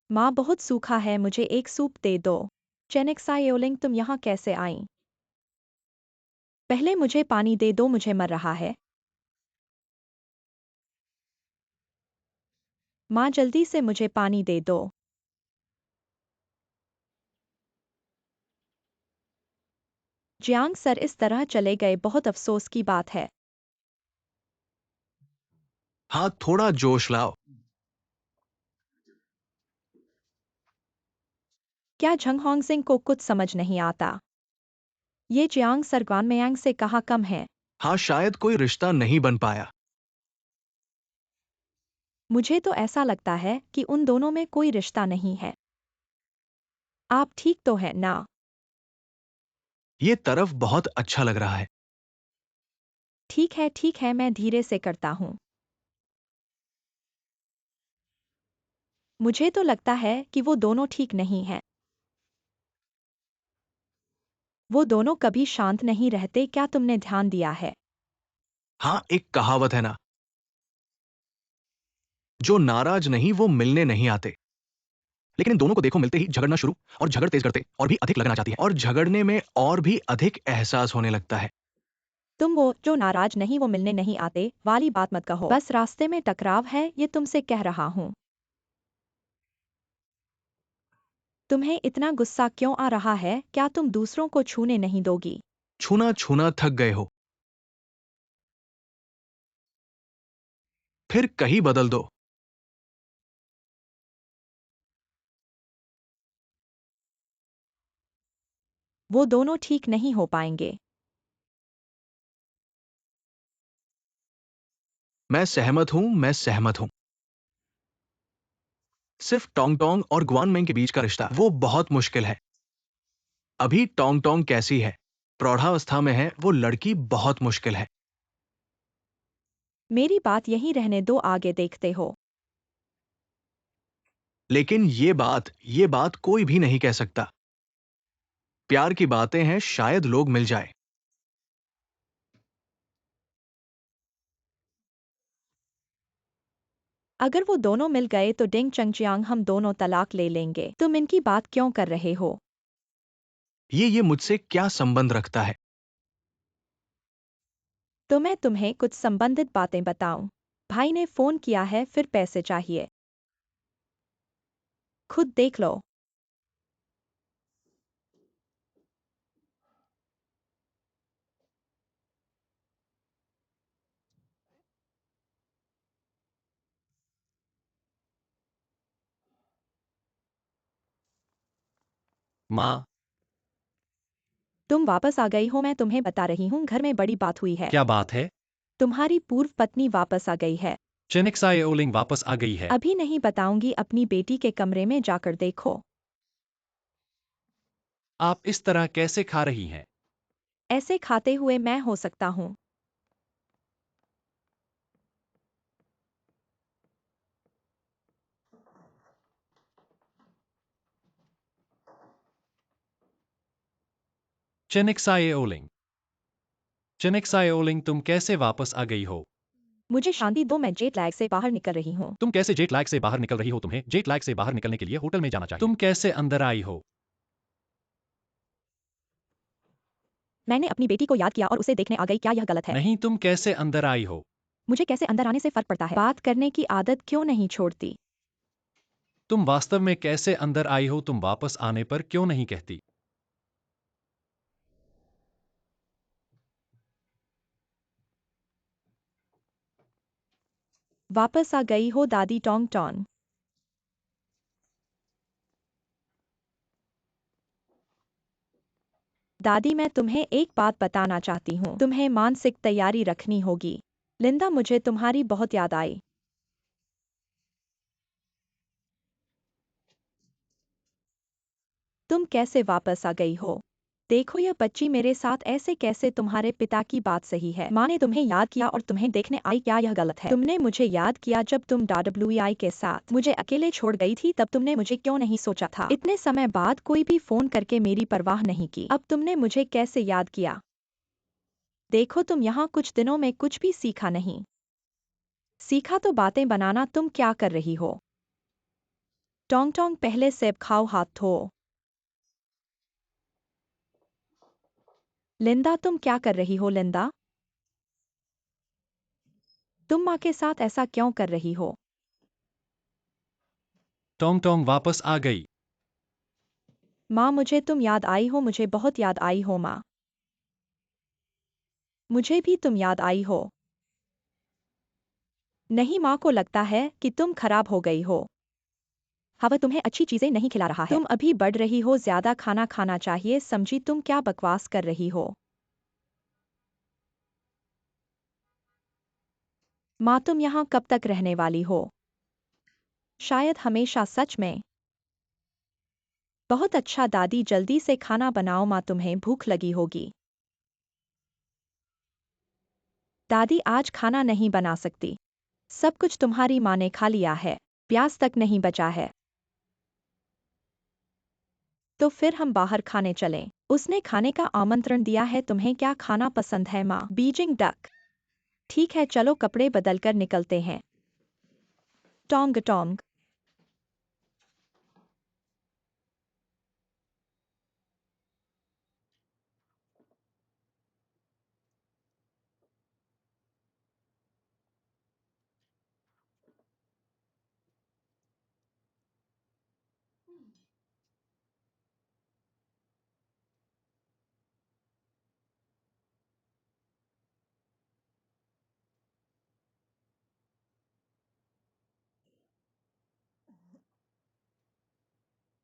माँ बहुत सूखा है, मुझे एक सूप दे दो। चेनेक्सायोलिंग, तुम यहाँ कैसे आई? पहले मुझे पानी दे दो, मुझे मर रहा है। माँ जल्दी से मुझे पानी दे दो। जियांग सर इस तरह चले गए, बहुत अफसोस की बात है। हाँ, थोड़ा जोश लाओ। क्या झंग होंगसिंग को कुछ समझ नहीं आता? ये जियांग सर ग्वानमेयांग से कहाँ कम है? हाँ, शायद कोई रिश्ता नहीं बन पाया। मुझे तो ऐसा लगता है कि उन दोनों में कोई रिश्ता नहीं है। आप ठीक तो हैं ना? ये तरफ बहुत अच्छा लग रहा है। ठीक है, मैं धीरे से करता हूँ। मुझे तो लगता है कि वो दोनों ठीक नहीं हैं। वो दोनों कभी शांत नहीं रहते, क्या तुमने ध्यान दिया है? हाँ, एक कहावत है ना, जो नाराज नहीं वो मिलने नहीं आते। लेकिन इन दोनों को देखो मिलते ही झगड़ना शुरू, और झगड़ तेज करते और भी अधिक लगना चाहती है, और झगड़ने में और भी अधिक एहसास होने लगता है। तुम वो जो नाराज नहीं वो मिलने नहीं आते वाली बात मत कहो। बस रास्ते में टकराव है, ये तुमसे कह रहा हूँ। तुम्हें इतना गुस्सा क्यों आ रहा है? क्या तुम दूसरों को छूने नहीं दोगी? छूना छूना थक गए हो, फिर कहीं बदल दो। वो दोनों ठीक नहीं हो पाएंगे। मैं सहमत हूं, मैं सहमत हूं। सिर्फ टोंग टोंग और ग्वानमेंग के बीच का रिश्ता वो बहुत मुश्किल है। अभी टोंग टोंग कैसी है? प्रौढ़ावस्था में है, वो लड़की बहुत मुश्किल है। मेरी बात यहीं रहने दो, आगे देखते हो। लेकिन ये बात कोई भी नहीं कह सकता। प्यार की बातें हैं, शायद लोग मिल जाए। अगर वो दोनों मिल गए तो डिंग चंगजियांग हम दोनों तलाक ले लेंगे। तुम इनकी बात क्यों कर रहे हो? ये मुझसे क्या संबंध रखता है? तो मैं तुम्हें कुछ संबंधित बातें बताऊं। भाई ने फोन किया है, फिर पैसे चाहिए। खुद देख लो। माँ, तुम वापस आ गई हो, मैं तुम्हें बता रही हूँ घर में बड़ी बात हुई है। क्या बात है? तुम्हारी पूर्व पत्नी वापस आ गई है। चेनिक्साई ओलिंग वापस आ गई है। अभी नहीं बताऊंगी, अपनी बेटी के कमरे में जाकर देखो। आप इस तरह कैसे खा रही हैं? ऐसे खाते हुए मैं हो सकता हूँ। चेनिक्साई ओलिंग। चेनिक्साई ओलिंग, तुम कैसे वापस आ गई हो? मुझे शांति दो, मैं जेट लैग से बाहर निकल रही हूँ। तुम कैसे जेट लैग से बाहर निकल रही हो? तुम्हें जेट लैग से बाहर निकलने के लिए होटल में जाना चाहिए। तुम कैसे अंदर आई हो? मैंने अपनी बेटी को याद किया और उसे देखने आ गई। क्या यह गलत है? नहीं, तुम कैसे अंदर आई हो? मुझे कैसे अंदर आने से फर्क पड़ता है? बात करने की आदत क्यों नहीं छोड़ती? तुम वास्तव में कैसे अंदर आई हो? तुम वापस आने पर क्यों नहीं कहती? वापस आ गई हो दादी टोंग टोंग। दादी, मैं तुम्हें एक बात बताना चाहती हूँ, तुम्हें मानसिक तैयारी रखनी होगी। लिंदा, मुझे तुम्हारी बहुत याद आई। तुम कैसे वापस आ गई हो? देखो यह बच्ची मेरे साथ ऐसे कैसे? तुम्हारे पिता की बात सही है, माँ ने तुम्हें याद किया और तुम्हें देखने आई। क्या यह गलत है? तुमने मुझे याद किया जब तुम WEI के साथ मुझे अकेले छोड़ गई थी, तब तुमने मुझे क्यों नहीं सोचा था? इतने समय बाद कोई भी फोन करके मेरी परवाह नहीं की, अब तुमने मुझे कैसे याद किया? देखो, तुम यहाँ कुछ दिनों में कुछ भी सीखा नहीं। सीखा तो बातें बनाना। तुम क्या कर रही हो? टोंग टोंग, पहले सेब खाओ, हाथ धो। लिंदा, तुम क्या कर रही हो? लिंदा, तुम माँ के साथ ऐसा क्यों कर रही हो? टोंग टोंग वापस आ गई। माँ, मुझे तुम याद आई हो, मुझे बहुत याद आई हो माँ। मुझे भी तुम याद आई हो। नहीं, माँ को लगता है कि तुम खराब हो गई हो। हवा तुम्हें अच्छी चीजें नहीं खिला रहा है। तुम अभी बढ़ रही हो, ज्यादा खाना खाना चाहिए, समझी? तुम क्या बकवास कर रही हो? माँ, तुम यहाँ कब तक रहने वाली हो? शायद हमेशा। सच में? बहुत अच्छा दादी, जल्दी से खाना बनाओ, माँ तुम्हें भूख लगी होगी। दादी, आज खाना नहीं बना सकती। सब कुछ तुम्हारी माँ ने खा लिया है, प्याज तक नहीं बचा है। तो फिर हम बाहर खाने चलें। उसने खाने का आमंत्रण दिया है। तुम्हें क्या खाना पसंद है माँ? Beijing duck. ठीक है, चलो कपड़े बदलकर निकलते हैं। टोंग टोंग।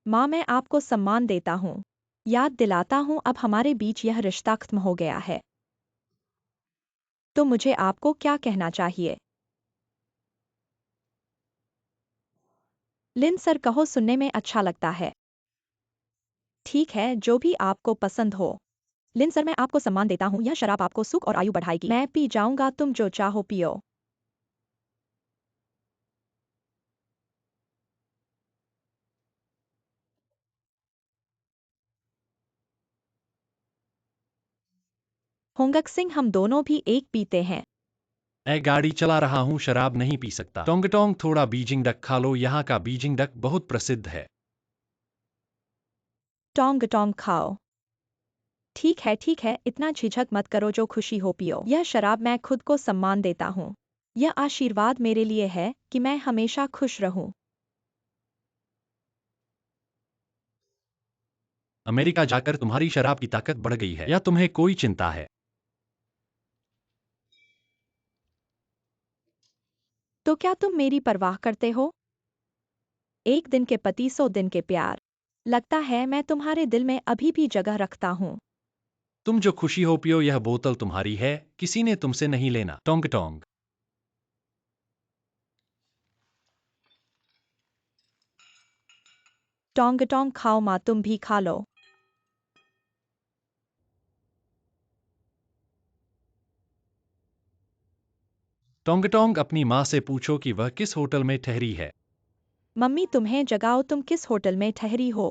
माँ, मैं आपको सम्मान देता हूँ, याद दिलाता हूँ, अब हमारे बीच यह रिश्ता खत्म हो गया है। तो मुझे आपको क्या कहना चाहिए? लिन सर, कहो, सुनने में अच्छा लगता है। ठीक है, जो भी आपको पसंद हो। लिन सर, मैं आपको सम्मान देता हूँ, यह शराब आपको सुख और आयु बढ़ाएगी। मैं पी जाऊंगा, तुम जो चाहो पियो। होंगक सिंह, हम दोनों भी एक पीते हैं। मैं गाड़ी चला रहा हूँ, शराब नहीं पी सकता। टोंग टोंग, थोड़ा बीजिंग डक खा लो, यहाँ का बीजिंग डक बहुत प्रसिद्ध है। टोंग टोंग खाओ। ठीक है, इतना झिझक मत करो, जो खुशी हो पियो। यह शराब, मैं खुद को सम्मान देता हूँ। यह आशीर्वाद मेरे लिए है कि मैं हमेशा खुश रहूं। अमेरिका जाकर तुम्हारी शराब की ताकत बढ़ गई है या तुम्हें कोई चिंता है? तो क्या तुम मेरी परवाह करते हो? एक दिन के पति, 100 दिन के प्यार। लगता है मैं तुम्हारे दिल में अभी भी जगह रखता हूँ। तुम जो खुशी हो पियो, यह बोतल तुम्हारी है, किसी ने तुमसे नहीं लेना। टोंग टोंग। टोंग टोंग खाओ माँ, तुम भी खा लो। टोंग टोंग, अपनी माँ से पूछो कि वह किस होटल में ठहरी है। मम्मी तुम्हें जगाओ, तुम किस होटल में ठहरी हो?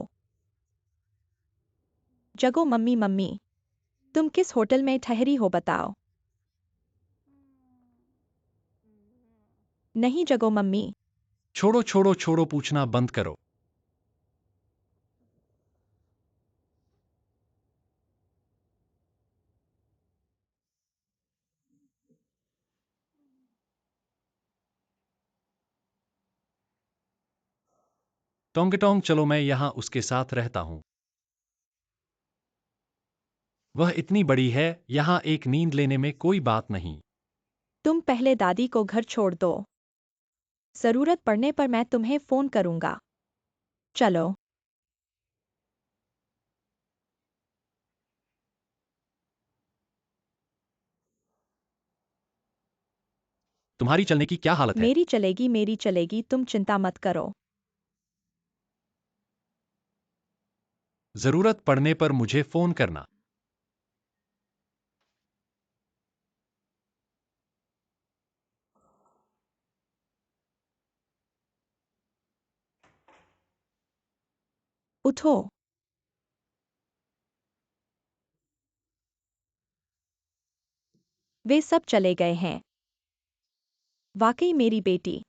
जगो मम्मी, मम्मी तुम किस होटल में ठहरी हो बताओ। नहीं जगो मम्मी। छोड़ो छोड़ो छोड़ो, पूछना बंद करो। टोंग टोंग, चलो मैं यहाँ उसके साथ रहता हूँ। वह इतनी बड़ी है, यहाँ एक नींद लेने में कोई बात नहीं। तुम पहले दादी को घर छोड़ दो, जरूरत पड़ने पर मैं तुम्हें फोन करूंगा। चलो। तुम्हारी चलने की क्या हालत है? मेरी चलेगी, तुम चिंता मत करो। जरूरत पड़ने पर मुझे फोन करना। उठो। वे सब चले गए हैं। वाकई मेरी बेटी।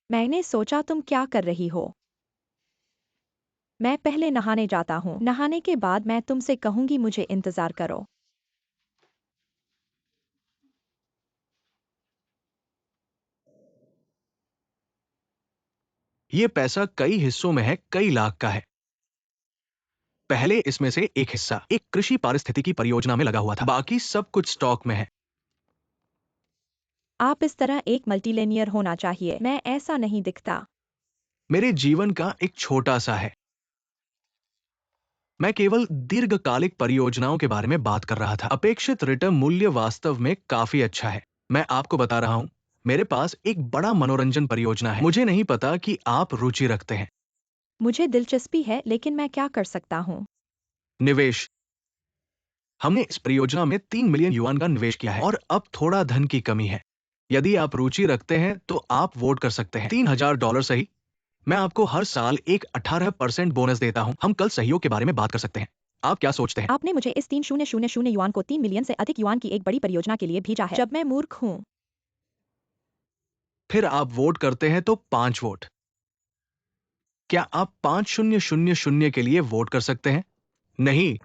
मैंने सोचा तुम क्या कर रही हो। मैं पहले नहाने जाता हूँ, नहाने के बाद मैं तुमसे कहूंगी, मुझे इंतजार करो। ये पैसा कई हिस्सों में है, कई लाख का है। पहले इसमें से एक हिस्सा एक कृषि पारिस्थितिकी परियोजना में लगा हुआ था, बाकी सब कुछ स्टॉक में है। आप इस तरह एक मल्टीलेनियर होना चाहिए, मैं ऐसा नहीं दिखता। मेरे जीवन का एक छोटा सा है। मैं केवल दीर्घकालिक परियोजनाओं के बारे में बात कर रहा था। अपेक्षित रिटर्न मूल्य वास्तव में काफी अच्छा है। मैं आपको बता रहा हूं, मेरे पास एक बड़ा मनोरंजन परियोजना है। मुझे नहीं पता कि आप रुचि रखते हैं। मुझे दिलचस्पी है, लेकिन मैं क्या कर सकता हूँ? निवेश। हमने इस परियोजना में 3 मिलियन युआन का निवेश किया है और अब थोड़ा धन की कमी है। यदि आप रुचि रखते हैं तो आप वोट कर सकते हैं। $3000 सही। मैं आपको हर साल एक 18% बोनस देता हूं। हम कल सहयोग के बारे में बात कर सकते हैं। आप क्या सोचते हैं? आपने मुझे इस 3000 युआन को 3 मिलियन से अधिक युआन की एक बड़ी परियोजना के लिए भेजा है, जब मैं मूर्ख हूँ। फिर आप वोट करते हैं तो 5 वोट। क्या आप 5000 के लिए वोट कर सकते हैं? नहीं।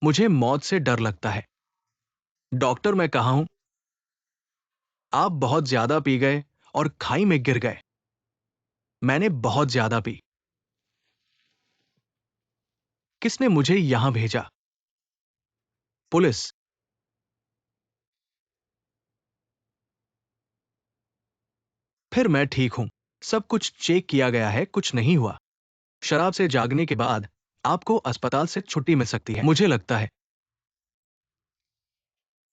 मुझे मौत से डर लगता है। डॉक्टर, मैं कहा हूं, आप बहुत ज्यादा पी गए और खाई में गिर गए। मैंने बहुत ज्यादा पी। किसने मुझे यहां भेजा? पुलिस। फिर मैं ठीक हूं। सब कुछ चेक किया गया है, कुछ नहीं हुआ। शराब से जागने के बाद आपको अस्पताल से छुट्टी मिल सकती है। मुझे लगता है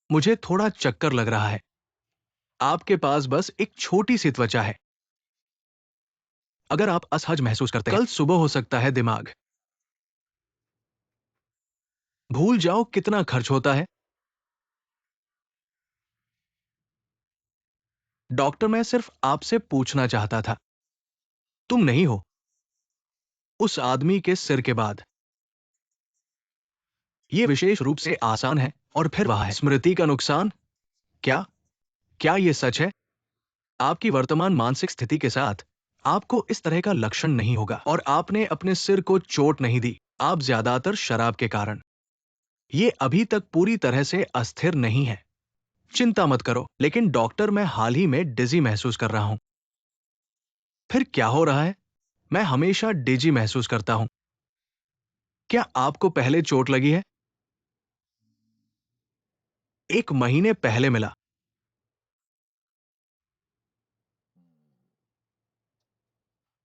मुझे थोड़ा चक्कर लग रहा है। आपके पास बस एक छोटी सी त्वचा है। अगर आप असहज महसूस करते हैं, कल सुबह हो सकता है दिमाग। भूल जाओ कितना खर्च होता है। डॉक्टर, मैं सिर्फ आपसे पूछना चाहता था। तुम नहीं हो उस आदमी के सिर के बाद। यह विशेष रूप से आसान है और फिर वह है स्मृति का नुकसान। क्या क्या यह सच है? आपकी वर्तमान मानसिक स्थिति के साथ आपको इस तरह का लक्षण नहीं होगा और आपने अपने सिर को चोट नहीं दी। आप ज्यादातर शराब के कारण। ये अभी तक पूरी तरह से अस्थिर नहीं है। चिंता मत करो, लेकिन डॉक्टर, मैं हाल ही में डिजी महसूस कर रहा हूं। फिर क्या हो रहा है? मैं हमेशा डिजी महसूस करता हूं। क्या आपको पहले चोट लगी है? 1 महीने पहले मिला।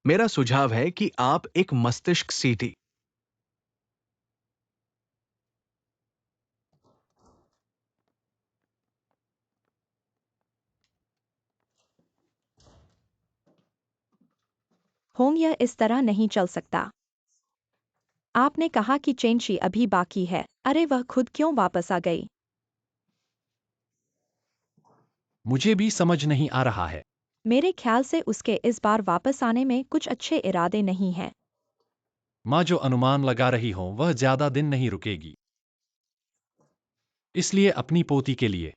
मेरा सुझाव है कि आप एक मस्तिष्क सीटी। होंग, यह इस तरह नहीं चल सकता। आपने कहा कि चेंशी अभी बाकी है। अरे वह खुद क्यों वापस आ गई? मुझे भी समझ नहीं आ रहा है। मेरे ख्याल से उसके इस बार वापस आने में कुछ अच्छे इरादे नहीं हैं। माँ जो अनुमान लगा रही हो वह ज्यादा दिन नहीं रुकेगी। इसलिए अपनी पोती के लिए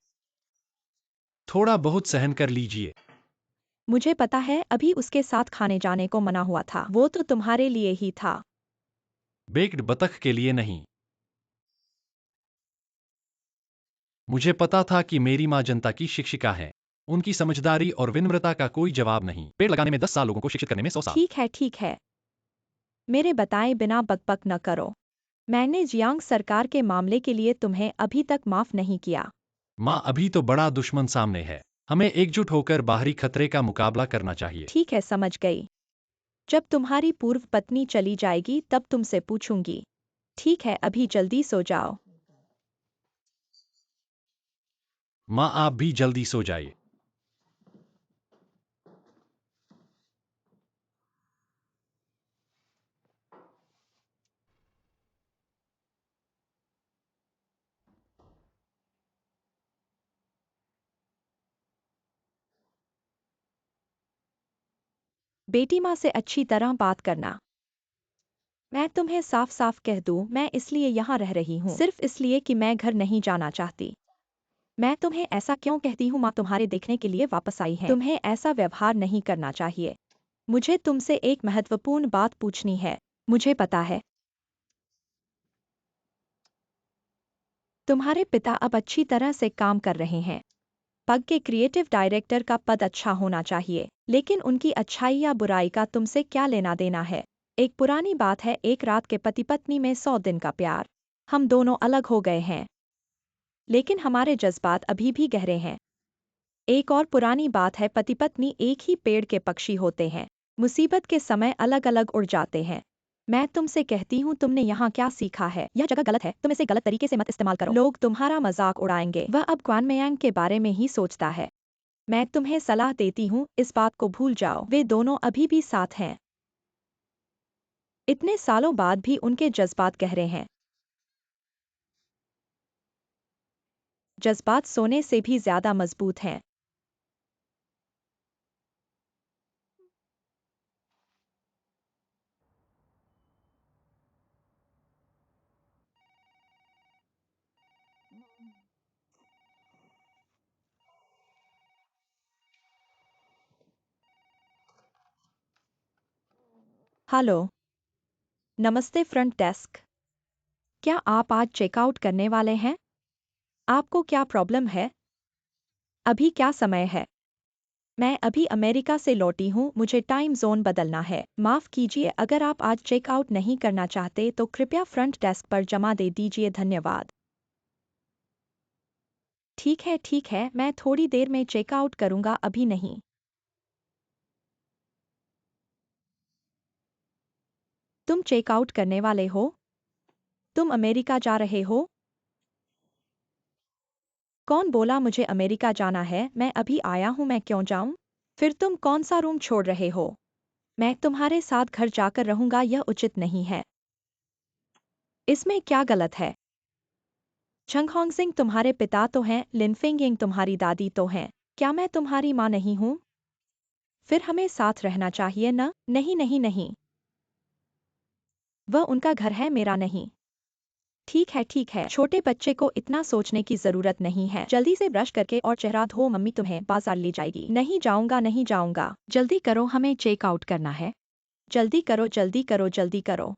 थोड़ा बहुत सहन कर लीजिए। मुझे पता है, अभी उसके साथ खाने जाने को मना हुआ था। वो तो तुम्हारे लिए ही था। बेक्ड बतख के लिए नहीं। मुझे पता था कि मेरी माँ जनता की शिक्षिका है। उनकी समझदारी और विनम्रता का कोई जवाब नहीं। पेड़ लगाने में 10 साल, लोगों को शिक्षित करने में 100 साल। ठीक है, ठीक है। मेरे बताए बिना बकबक न करो। मैंने जियांग सरकार के मामले के लिए तुम्हें अभी तक माफ नहीं किया। माँ अभी तो बड़ा दुश्मन सामने है। हमें एकजुट होकर बाहरी खतरे का मुकाबला करना चाहिए। ठीक है, समझ गई। जब तुम्हारी पूर्व पत्नी चली जाएगी तब तुमसे पूछूंगी। ठीक है, अभी जल्दी सो जाओ। माँ आप भी जल्दी सो जाइए। बेटी माँ से अच्छी तरह बात करना। मैं तुम्हें साफ साफ कह दूं, मैं इसलिए यहाँ रह रही हूँ सिर्फ इसलिए कि मैं घर नहीं जाना चाहती। मैं तुम्हें ऐसा क्यों कहती हूँ? माँ तुम्हारे देखने के लिए वापस आई है। तुम्हें ऐसा व्यवहार नहीं करना चाहिए। मुझे तुमसे एक महत्वपूर्ण बात पूछनी है। मुझे पता है तुम्हारे पिता अब अच्छी तरह से काम कर रहे हैं। पग के क्रिएटिव डायरेक्टर का पद अच्छा होना चाहिए, लेकिन उनकी अच्छाई या बुराई का तुमसे क्या लेना देना है? एक पुरानी बात है, एक रात के पति पत्नी में 100 दिन का प्यार। हम दोनों अलग हो गए हैं, लेकिन हमारे जज्बात अभी भी गहरे हैं। एक और पुरानी बात है, पति पत्नी एक ही पेड़ के पक्षी होते हैं। मुसीबत के समय अलग अलग उड़ जाते हैं। मैं तुमसे कहती हूँ, तुमने यहाँ क्या सीखा है? यह जगह गलत है, तुम इसे गलत तरीके से मत इस्तेमाल करो। लोग तुम्हारा मजाक उड़ाएंगे। वह अब क्वान मेयांग के बारे में ही सोचता है। मैं तुम्हें सलाह देती हूँ, इस बात को भूल जाओ। वे दोनों अभी भी साथ हैं। इतने सालों बाद भी उनके जज्बात गहरे हैं। जज्बात सोने से भी ज्यादा मजबूत हैं। हेलो, नमस्ते फ्रंट डेस्क। क्या आप आज चेकआउट करने वाले हैं? आपको क्या प्रॉब्लम है? अभी क्या समय है? मैं अभी अमेरिका से लौटी हूँ, मुझे टाइम जोन बदलना है। माफ कीजिए, अगर आप आज चेकआउट नहीं करना चाहते तो कृपया फ्रंट डेस्क पर जमा दे दीजिए। धन्यवाद। ठीक है, मैं थोड़ी देर में चेकआउट करूँगा, अभी नहीं। तुम चेकआउट करने वाले हो? तुम अमेरिका जा रहे हो? कौन बोला मुझे अमेरिका जाना है? मैं अभी आया हूँ, मैं क्यों जाऊँ? फिर तुम कौन सा रूम छोड़ रहे हो? मैं तुम्हारे साथ घर जाकर रहूँगा, यह उचित नहीं है। इसमें क्या गलत है? छंग होंग सिंह तुम्हारे पिता तो हैं, लिन फिंग तुम्हारी दादी तो हैं। क्या मैं तुम्हारी माँ नहीं हूँ? फिर हमें साथ रहना चाहिए न? नहीं नहीं नहीं। वह उनका घर है, मेरा नहीं। ठीक है, छोटे बच्चे को इतना सोचने की जरूरत नहीं है। जल्दी से ब्रश करके और चेहरा धो, मम्मी तुम्हें बाजार ले जाएगी। नहीं जाऊंगा, नहीं जाऊंगा। जल्दी करो, हमें चेकआउट करना है। जल्दी करो, जल्दी करो, जल्दी करो।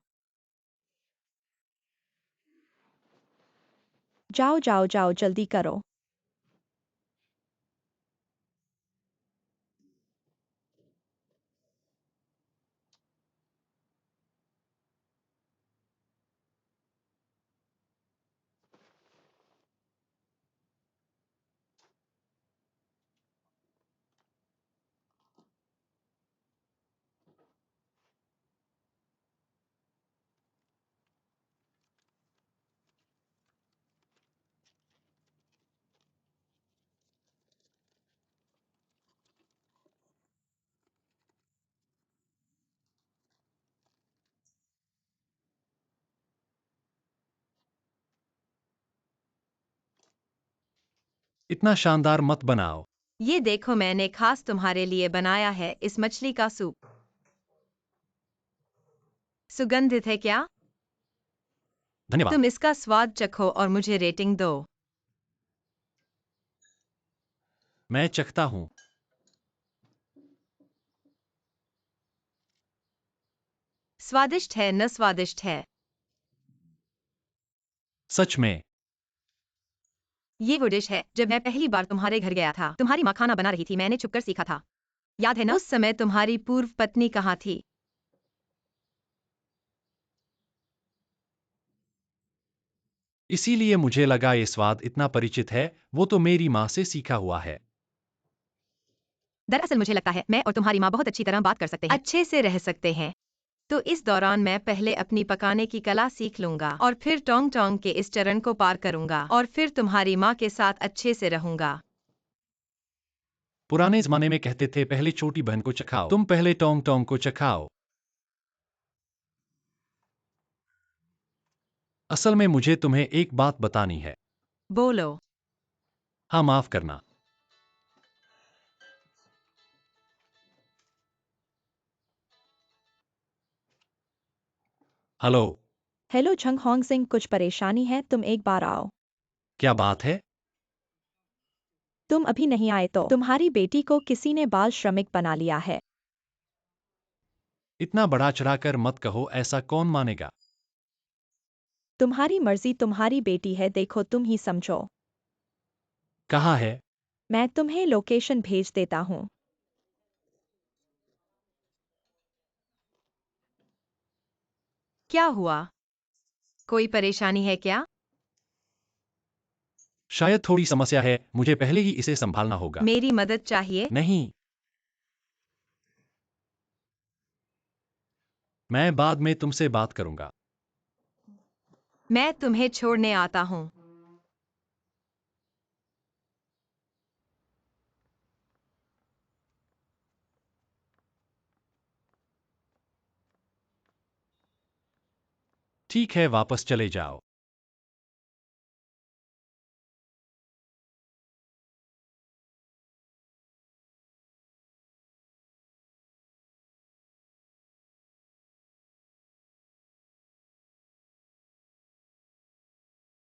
जाओ जाओ जाओ जल्दी करो। इतना शानदार मत बनाओ। ये देखो, मैंने खास तुम्हारे लिए बनाया है इस मछली का सूप। सुगंधित है क्या? धन्यवाद। तुम इसका स्वाद चखो और मुझे रेटिंग दो। मैं चखता हूँ। स्वादिष्ट है न? स्वादिष्ट है। सच में। ये वो डिश है जब मैं पहली बार तुम्हारे घर गया था। तुम्हारी माँ खाना बना रही थी, मैंने छुपकर सीखा था। याद है ना? उस समय तुम्हारी पूर्व पत्नी कहाँ थी? इसीलिए मुझे लगा ये स्वाद इतना परिचित है, वो तो मेरी माँ से सीखा हुआ है। दरअसल मुझे लगता है मैं और तुम्हारी माँ बहुत अच्छी तरह बात कर सकते हैं, अच्छे से रह सकते हैं। तो इस दौरान मैं पहले अपनी पकाने की कला सीख लूंगा और फिर टोंग टोंग के इस चरण को पार करूंगा और फिर तुम्हारी माँ के साथ अच्छे से रहूंगा। पुराने जमाने में कहते थे पहले छोटी बहन को चखाओ, तुम पहले टोंग टोंग को चखाओ। असल में मुझे तुम्हें एक बात बतानी है। बोलो। हाँ, माफ करना। Hello. Hello Jhang Hong Singh, कुछ परेशानी है? तुम एक बार आओ। क्या बात है? तुम अभी नहीं आए तो तुम्हारी बेटी को किसी ने बाल श्रमिक बना लिया है। इतना बड़ा चढ़ाकर मत कहो, ऐसा कौन मानेगा? तुम्हारी मर्जी, तुम्हारी बेटी है, देखो तुम ही समझो। कहाँ है? मैं तुम्हें लोकेशन भेज देता हूँ। क्या हुआ? कोई परेशानी है क्या? शायद थोड़ी समस्या है, मुझे पहले ही इसे संभालना होगा। मेरी मदद चाहिए? नहीं। मैं बाद में तुमसे बात करूंगा। मैं तुम्हें छोड़ने आता हूँ। ठीक है, वापस चले जाओ।